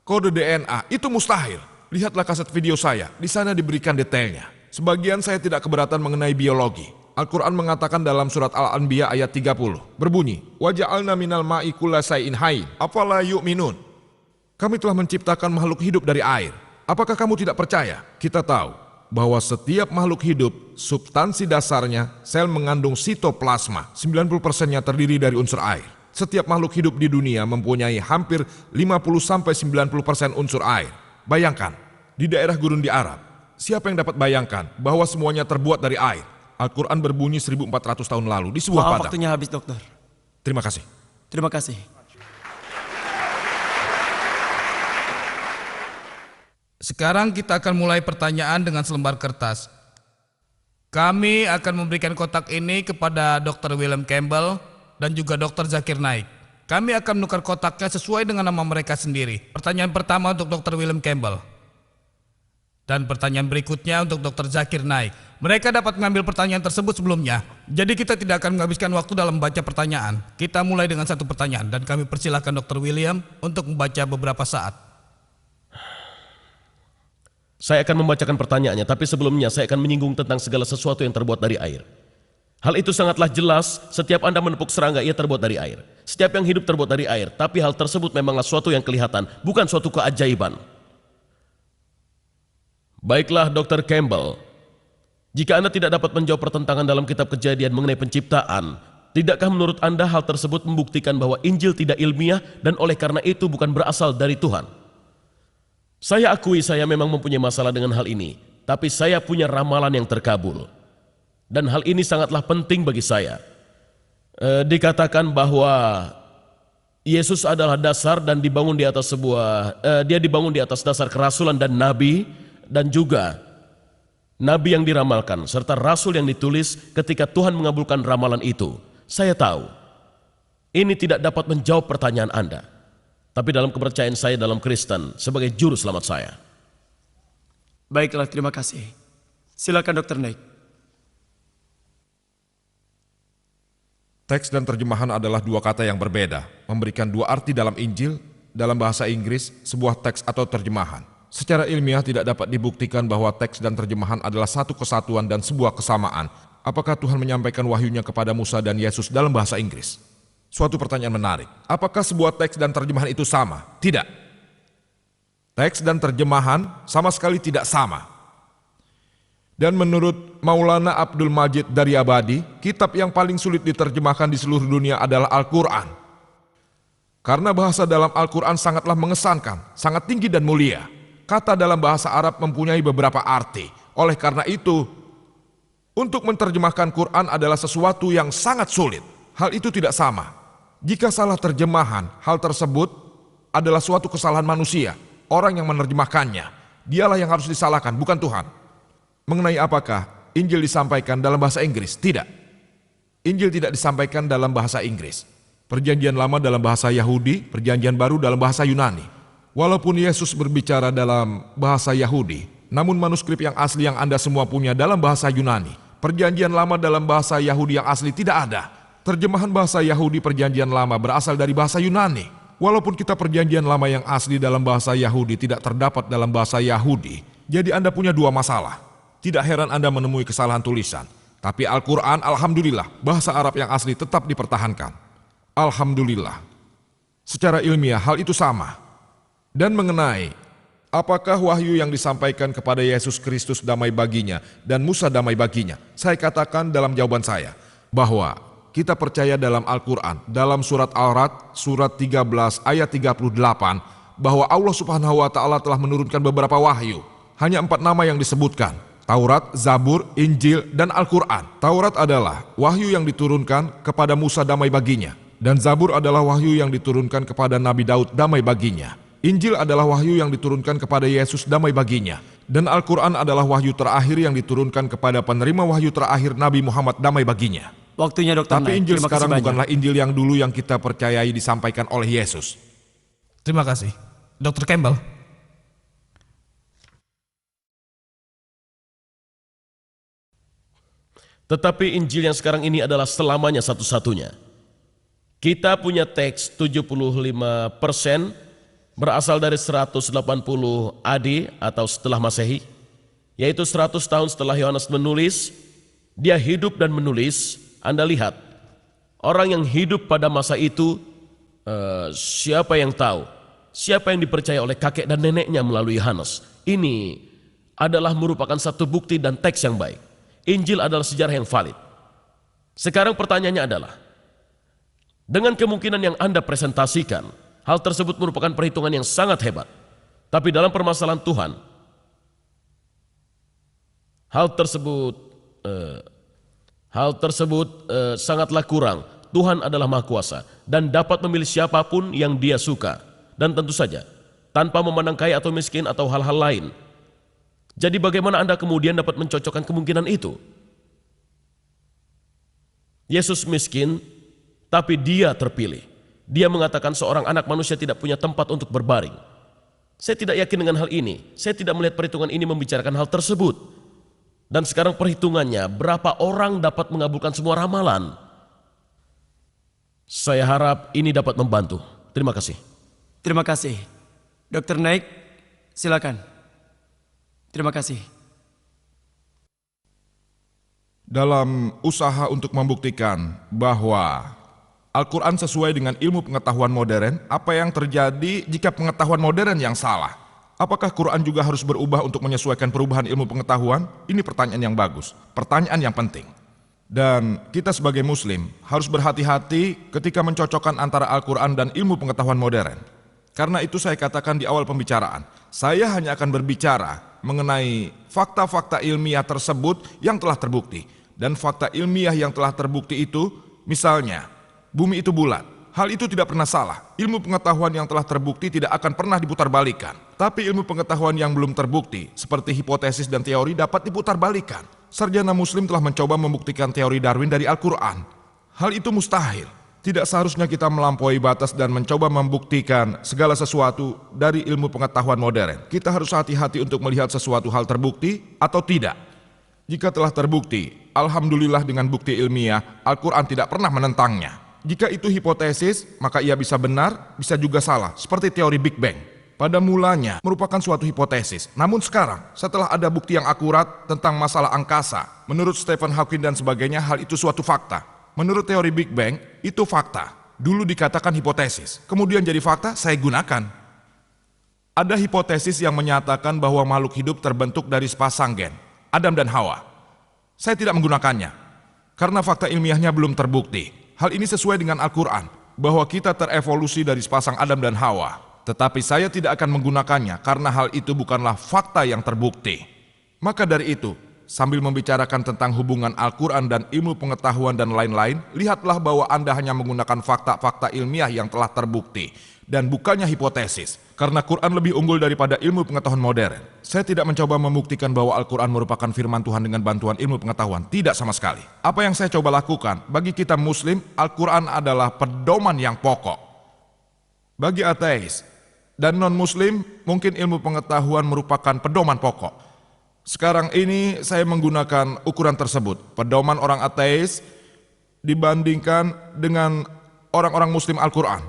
[SPEAKER 3] Kode DNA itu mustahil. Lihatlah kaset video saya, di sana diberikan detailnya. Sebagian saya tidak keberatan mengenai biologi. Al-Quran mengatakan dalam surat Al-Anbiya ayat 30, berbunyi, وَجَعَلْنَا مِنَ الْمَاءِ كُلَّ شَيْءٍ حَيٍّ أَفَلَا يُؤْمِنُونَ. Kami telah menciptakan makhluk hidup dari air. Apakah kamu tidak percaya? Kita tahu bahwa setiap makhluk hidup, substansi dasarnya, sel mengandung sitoplasma, 90%-nya terdiri dari unsur air. Setiap makhluk hidup di dunia mempunyai hampir 50-90% unsur air. Bayangkan, di daerah gurun di Arab, siapa yang dapat bayangkan bahwa semuanya terbuat dari air? Al-Quran berbunyi 1400 tahun lalu di sebuah
[SPEAKER 1] Maaf,
[SPEAKER 3] padang.
[SPEAKER 1] waktunya habis, dokter.
[SPEAKER 3] Terima kasih.
[SPEAKER 1] Terima kasih.
[SPEAKER 4] Sekarang kita akan mulai pertanyaan dengan selembar kertas. Kami akan memberikan kotak ini kepada Dr. William Campbell dan juga Dr. Zakir Naik. Kami akan menukar kotaknya sesuai dengan nama mereka sendiri. Pertanyaan pertama untuk Dr. William Campbell. Dan pertanyaan berikutnya untuk Dr. Zakir Naik. Mereka dapat mengambil pertanyaan tersebut sebelumnya. Jadi kita tidak akan menghabiskan waktu dalam membaca pertanyaan. Kita mulai dengan satu pertanyaan dan kami persilahkan Dr. William untuk membaca beberapa saat.
[SPEAKER 2] Saya akan membacakan pertanyaannya, tapi sebelumnya saya akan menyinggung tentang segala sesuatu yang terbuat dari air. Hal itu sangatlah jelas, setiap Anda menepuk serangga ia terbuat dari air. Setiap yang hidup terbuat dari air, tapi hal tersebut memanglah suatu yang kelihatan, bukan suatu keajaiban. Baiklah Dr. Campbell, jika Anda tidak dapat menjawab pertentangan dalam kitab Kejadian mengenai penciptaan, tidakkah menurut Anda hal tersebut membuktikan bahwa Injil tidak ilmiah dan oleh karena itu bukan berasal dari Tuhan? Saya akui saya memang mempunyai masalah dengan hal ini, tapi saya punya ramalan yang terkabul. Dan hal ini sangatlah penting bagi saya. Dikatakan bahwa Yesus adalah dasar dan dibangun di atas dia dibangun di atas dasar kerasulan dan nabi, dan juga nabi yang diramalkan, serta rasul yang ditulis ketika Tuhan mengabulkan ramalan itu. Saya tahu, ini tidak dapat menjawab pertanyaan Anda. Tapi dalam kepercayaan saya dalam Kristen sebagai juru selamat saya.
[SPEAKER 1] Baiklah, terima kasih. Silakan Dr. Knight.
[SPEAKER 3] Teks dan terjemahan adalah dua kata yang berbeda, memberikan dua arti dalam Injil, dalam bahasa Inggris, sebuah teks atau terjemahan. Secara ilmiah tidak dapat dibuktikan bahwa teks dan terjemahan adalah satu kesatuan dan sebuah kesamaan. Apakah Tuhan menyampaikan wahyunya kepada Musa dan Yesus dalam bahasa Inggris? Suatu pertanyaan menarik. Apakah sebuah teks dan terjemahan itu sama? Tidak. Teks dan terjemahan sama sekali tidak sama. Dan menurut Maulana Abdul Majid Daryabadi, kitab yang paling sulit diterjemahkan di seluruh dunia adalah Al-Quran. Karena bahasa dalam Al-Quran sangatlah mengesankan, sangat tinggi dan mulia. Kata dalam bahasa Arab mempunyai beberapa arti. Oleh karena itu, untuk menerjemahkan Quran adalah sesuatu yang sangat sulit. Hal itu tidak sama. Jika salah terjemahan, hal tersebut adalah suatu kesalahan manusia, orang yang menerjemahkannya. Dialah yang harus disalahkan, bukan Tuhan. Mengenai apakah Injil disampaikan dalam bahasa Inggris? Tidak. Injil tidak disampaikan dalam bahasa Inggris. Perjanjian Lama dalam bahasa Yahudi, Perjanjian Baru dalam bahasa Yunani. Walaupun Yesus berbicara dalam bahasa Yahudi, namun manuskrip yang asli yang Anda semua punya dalam bahasa Yunani. Perjanjian Lama dalam bahasa Yahudi yang asli tidak ada. Terjemahan bahasa Yahudi Perjanjian Lama berasal dari bahasa Yunani. Walaupun kitab Perjanjian Lama yang asli dalam bahasa Yahudi tidak terdapat dalam bahasa Yahudi, jadi Anda punya dua masalah. Tidak heran Anda menemui kesalahan tulisan. Tapi Al-Quran, alhamdulillah, bahasa Arab yang asli tetap dipertahankan. Alhamdulillah. Secara ilmiah hal itu sama. Dan mengenai apakah wahyu yang disampaikan kepada Yesus Kristus damai baginya dan Musa damai baginya, saya katakan dalam jawaban saya bahwa kita percaya dalam Al-Quran, dalam surat Al-Ra'd, surat 13 ayat 38, bahwa Allah Subhanahu wa Ta'ala telah menurunkan beberapa wahyu. Hanya 4 nama yang disebutkan: Taurat, Zabur, Injil, dan Al-Quran. Taurat adalah wahyu yang diturunkan kepada Musa damai baginya, dan Zabur adalah wahyu yang diturunkan kepada Nabi Daud damai baginya. Injil adalah wahyu yang diturunkan kepada Yesus damai baginya, dan Al-Quran adalah wahyu terakhir yang diturunkan kepada penerima wahyu terakhir Nabi Muhammad damai baginya.
[SPEAKER 1] Waktunya Dr.
[SPEAKER 3] Tapi
[SPEAKER 1] Knight.
[SPEAKER 3] Injil
[SPEAKER 1] Terima kasih
[SPEAKER 3] sekarang
[SPEAKER 1] banyak.
[SPEAKER 3] bukanlah Injil yang dulu yang kita percayai disampaikan oleh Yesus.
[SPEAKER 4] Terima kasih. Dr. Campbell.
[SPEAKER 2] Tetapi Injil yang sekarang ini adalah selamanya satu-satunya. Kita punya teks 75% berasal dari 180 AD atau setelah Masehi, yaitu 100 tahun setelah Yohanes menulis. Dia hidup dan menulis. Anda lihat, orang yang hidup pada masa itu, siapa yang tahu? Siapa yang dipercaya oleh kakek dan neneknya melalui Yohanes? Ini adalah merupakan satu bukti dan teks yang baik. Injil adalah sejarah yang valid. Sekarang pertanyaannya adalah, dengan kemungkinan yang Anda presentasikan, hal tersebut merupakan perhitungan yang sangat hebat. Tapi dalam permasalahan Tuhan, hal tersebut sangatlah kurang. Tuhan adalah Maha Kuasa dan dapat memilih siapapun yang Dia suka. Dan tentu saja, tanpa memandang kaya atau miskin atau hal-hal lain. Jadi bagaimana Anda kemudian dapat mencocokkan kemungkinan itu? Yesus miskin, tapi Dia terpilih. Dia mengatakan seorang anak manusia tidak punya tempat untuk berbaring. Saya tidak yakin dengan hal ini. Saya tidak melihat perhitungan ini membicarakan hal tersebut. Dan sekarang perhitungannya, berapa orang dapat mengabulkan semua ramalan? Saya harap ini dapat membantu. Terima kasih.
[SPEAKER 1] Terima kasih. Dr. Knight, silakan. Terima kasih.
[SPEAKER 3] Dalam usaha untuk membuktikan bahwa Al-Quran sesuai dengan ilmu pengetahuan modern, apa yang terjadi jika pengetahuan modern yang salah? Apakah Quran juga harus berubah untuk menyesuaikan perubahan ilmu pengetahuan? Ini pertanyaan yang bagus, pertanyaan yang penting. Dan kita sebagai muslim harus berhati-hati ketika mencocokkan antara Al-Quran dan ilmu pengetahuan modern. Karena itu saya katakan di awal pembicaraan, saya hanya akan berbicara mengenai fakta-fakta ilmiah tersebut yang telah terbukti. Dan fakta ilmiah yang telah terbukti itu, misalnya, bumi itu bulat. Hal itu tidak pernah salah. Ilmu pengetahuan yang telah terbukti tidak akan pernah diputarbalikkan. Tapi ilmu pengetahuan yang belum terbukti, seperti hipotesis dan teori, dapat diputarbalikkan. Sarjana muslim telah mencoba membuktikan teori Darwin dari Al-Quran. Hal itu mustahil. Tidak seharusnya kita melampaui batas dan mencoba membuktikan segala sesuatu dari ilmu pengetahuan modern. Kita harus hati-hati untuk melihat sesuatu hal terbukti atau tidak. Jika telah terbukti, alhamdulillah dengan bukti ilmiah, Al-Quran tidak pernah menentangnya. Jika itu hipotesis, maka ia bisa benar, bisa juga salah, seperti teori Big Bang. Pada mulanya merupakan suatu hipotesis. Namun sekarang, setelah ada bukti yang akurat tentang masalah angkasa, menurut Stephen Hawking dan sebagainya, hal itu suatu fakta. Menurut teori Big Bang, itu fakta. Dulu dikatakan hipotesis, kemudian jadi fakta, saya gunakan. Ada hipotesis yang menyatakan bahwa makhluk hidup terbentuk dari sepasang gen, Adam dan Hawa. Saya tidak menggunakannya, karena fakta ilmiahnya belum terbukti. Hal ini sesuai dengan Al-Quran, bahwa kita terevolusi dari sepasang Adam dan Hawa. Tetapi saya tidak akan menggunakannya, karena hal itu bukanlah fakta yang terbukti. Maka dari itu, sambil membicarakan tentang hubungan Al-Quran dan ilmu pengetahuan dan lain-lain, lihatlah bahwa Anda hanya menggunakan fakta-fakta ilmiah yang telah terbukti, dan bukannya hipotesis, karena Quran lebih unggul daripada ilmu pengetahuan modern. Saya tidak mencoba membuktikan bahwa Al-Quran merupakan firman Tuhan dengan bantuan ilmu pengetahuan, tidak sama sekali. Apa yang saya coba lakukan, bagi kita muslim, Al-Quran adalah pedoman yang pokok. Bagi ateis dan non-muslim, mungkin ilmu pengetahuan merupakan pedoman pokok. Sekarang ini saya menggunakan ukuran tersebut, pedoman orang ateis dibandingkan dengan orang-orang muslim Al-Quran.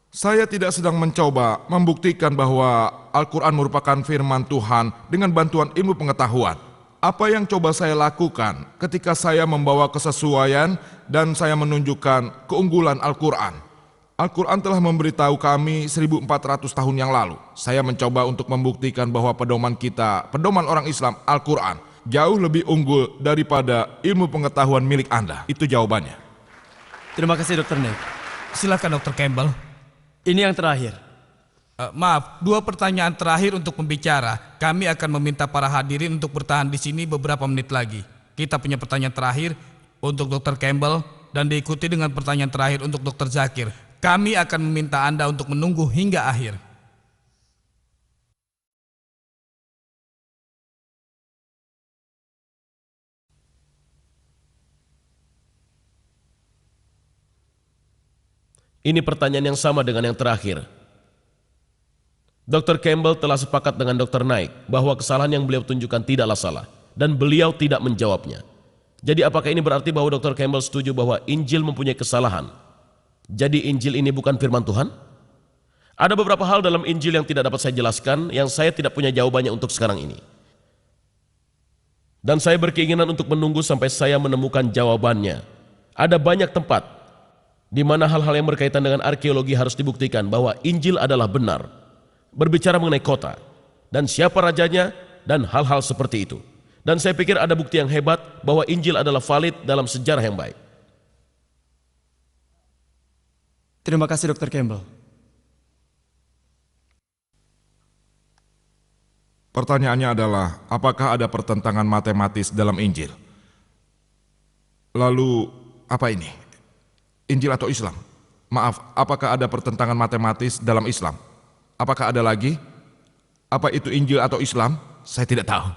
[SPEAKER 3] Saya tidak sedang mencoba membuktikan bahwa Al-Quran merupakan firman Tuhan dengan bantuan ilmu pengetahuan. Apa yang coba saya lakukan ketika saya membawa kesesuaian dan saya menunjukkan keunggulan Al-Quran. Al-Quran telah memberitahu kami 1400 tahun yang lalu. Saya mencoba untuk membuktikan bahwa pedoman kita, pedoman orang Islam, Al-Quran, jauh lebih unggul daripada ilmu pengetahuan milik Anda. Itu jawabannya.
[SPEAKER 1] Terima kasih Dr. Nick.
[SPEAKER 4] Silakan Dr. Campbell.
[SPEAKER 1] Ini yang terakhir.
[SPEAKER 4] Maaf, 2 pertanyaan terakhir untuk pembicara. Kami akan meminta para hadirin untuk bertahan di sini beberapa menit lagi. Kita punya pertanyaan terakhir untuk Dr. Campbell dan diikuti dengan pertanyaan terakhir untuk Dr. Zakir. Kami akan meminta Anda untuk menunggu hingga akhir.
[SPEAKER 2] Ini pertanyaan yang sama dengan yang terakhir. Dr. Campbell telah sepakat dengan Dr. Naik bahwa kesalahan yang beliau tunjukkan tidaklah salah dan beliau tidak menjawabnya. Jadi apakah ini berarti bahwa Dr. Campbell setuju bahwa Injil mempunyai kesalahan? Jadi Injil ini bukan firman Tuhan? Ada beberapa hal dalam Injil yang tidak dapat saya jelaskan, yang saya tidak punya jawabannya untuk sekarang ini. Dan saya berkeinginan untuk menunggu sampai saya menemukan jawabannya. Ada banyak tempat di mana hal-hal yang berkaitan dengan arkeologi harus dibuktikan bahwa Injil adalah benar. Berbicara mengenai kota, dan siapa rajanya, dan hal-hal seperti itu. Dan saya pikir ada bukti yang hebat bahwa Injil adalah valid dalam sejarah yang baik.
[SPEAKER 1] Terima kasih Dr. Campbell.
[SPEAKER 3] Pertanyaannya adalah, apakah ada pertentangan matematis dalam Injil? Lalu, apa ini? Injil atau Islam? Maaf, apakah ada pertentangan matematis dalam Islam? Apakah ada lagi? Apa itu Injil atau Islam? Saya tidak tahu.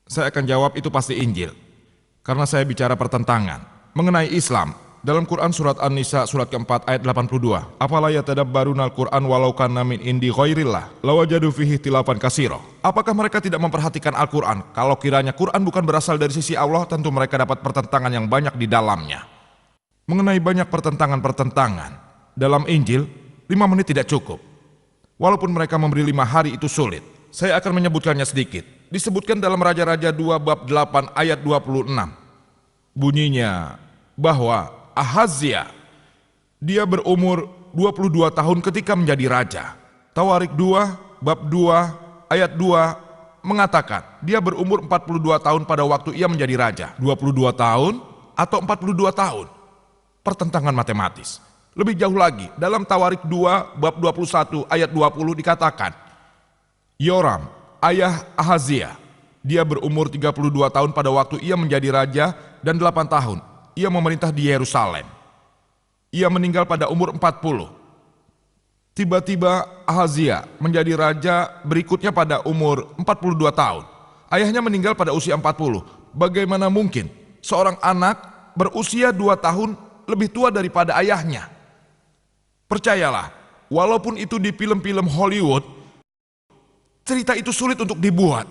[SPEAKER 3] Saya akan jawab itu pasti Injil. Karena saya bicara pertentangan. Mengenai Islam, dalam Quran surat An-Nisa surat keempat ayat 82. Afala yatadabbarunal Quran walau kana min indi ghairillah lawajadu fihi ikhtilafan katsira. Apakah mereka tidak memperhatikan Al-Quran? Kalau kiranya Quran bukan berasal dari sisi Allah, tentu mereka dapat pertentangan yang banyak di dalamnya. Mengenai banyak pertentangan-pertentangan dalam Injil, 5 menit tidak cukup. Walaupun mereka memberi 5 hari itu sulit. Saya akan menyebutkannya sedikit. Disebutkan dalam Raja-Raja 2 bab 8 ayat 26. Bunyinya bahwa Ahazia, dia berumur 22 tahun ketika menjadi raja. Tawarik 2 bab 2 ayat 2 mengatakan dia berumur 42 tahun pada waktu ia menjadi raja. 22 tahun atau 42 tahun? Pertentangan matematis. Lebih jauh lagi, dalam Tawarik 2 bab 21 ayat 20 dikatakan, Yoram, ayah Ahazia, dia berumur 32 tahun pada waktu ia menjadi raja dan 8 tahun. Ia memerintah di Yerusalem. Ia meninggal pada umur 40. Tiba-tiba Ahazia menjadi raja berikutnya pada umur 42 tahun. Ayahnya meninggal pada usia 40. Bagaimana mungkin seorang anak berusia 2 tahun lebih tua daripada ayahnya? Percayalah, walaupun itu di film-film Hollywood, cerita itu sulit untuk dibuat.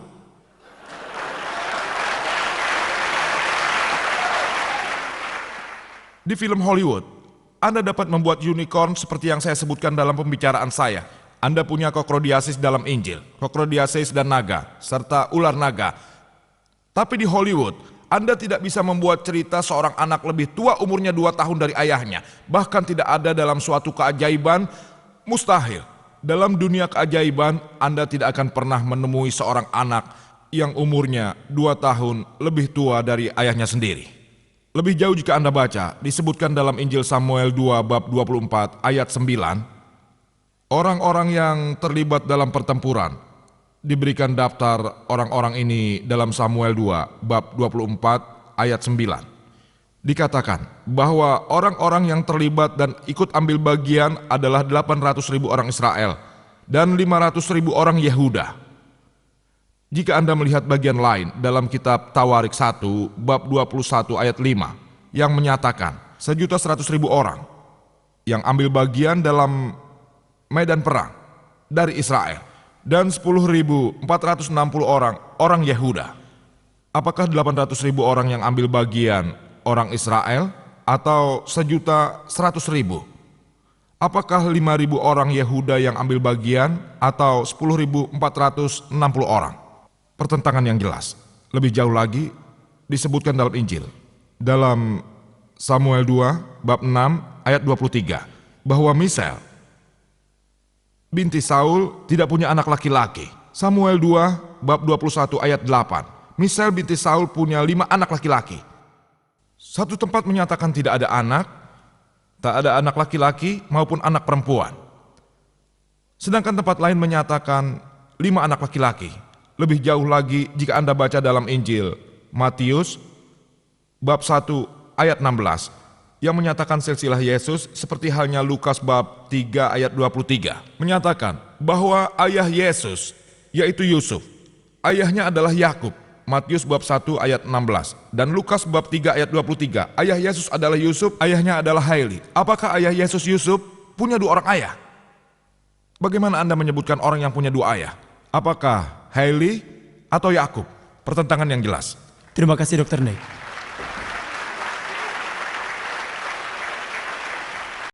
[SPEAKER 3] Di film Hollywood, Anda dapat membuat unicorn seperti yang saya sebutkan dalam pembicaraan saya. Anda punya kokrodiasis dalam Injil, kokrodiasis dan naga, serta ular naga. Tapi di Hollywood, Anda tidak bisa membuat cerita seorang anak lebih tua umurnya 2 tahun dari ayahnya. Bahkan tidak ada dalam suatu keajaiban, mustahil. Dalam dunia keajaiban, Anda tidak akan pernah menemui seorang anak yang umurnya 2 tahun lebih tua dari ayahnya sendiri. Lebih jauh jika Anda baca, disebutkan dalam Injil Samuel 2 bab 24 ayat 9, orang-orang yang terlibat dalam pertempuran diberikan daftar orang-orang ini dalam Samuel 2 bab 24 ayat 9. Dikatakan bahwa orang-orang yang terlibat dan ikut ambil bagian adalah 800.000 orang Israel dan 500.000 orang Yehuda. Jika Anda melihat bagian lain dalam kitab Tawarik 1 bab 21 ayat 5 yang menyatakan 1.100.000 orang yang ambil bagian dalam medan perang dari Israel dan 10.460 orang Yehuda. Apakah 800.000 orang yang ambil bagian orang Israel atau 1.100.000? Apakah 5.000 orang Yehuda yang ambil bagian atau 10.460 orang? Pertentangan yang jelas. Lebih jauh lagi disebutkan dalam Injil. Dalam Samuel 2 bab 6 ayat 23 bahwa Misal binti Saul tidak punya anak laki-laki. Samuel 2 bab 21 ayat 8. Misal binti Saul punya 5 anak laki-laki. Satu tempat menyatakan tidak ada anak, tak ada anak laki-laki maupun anak perempuan. Sedangkan tempat lain menyatakan 5 anak laki-laki. Lebih jauh lagi jika Anda baca dalam Injil Matius bab 1 ayat 16 yang menyatakan silsilah Yesus seperti halnya Lukas bab 3 ayat 23 menyatakan bahwa ayah Yesus yaitu Yusuf, ayahnya adalah Yakub. Matius bab 1 ayat 16 dan Lukas bab 3 ayat 23 ayah Yesus adalah Yusuf, ayahnya adalah Haili. Apakah ayah Yesus Yusuf punya 2 orang ayah? Bagaimana Anda menyebutkan orang yang punya 2 ayah? Apakah Haili atau Yakub? Pertentangan yang jelas.
[SPEAKER 1] Terima kasih Dr. Nick.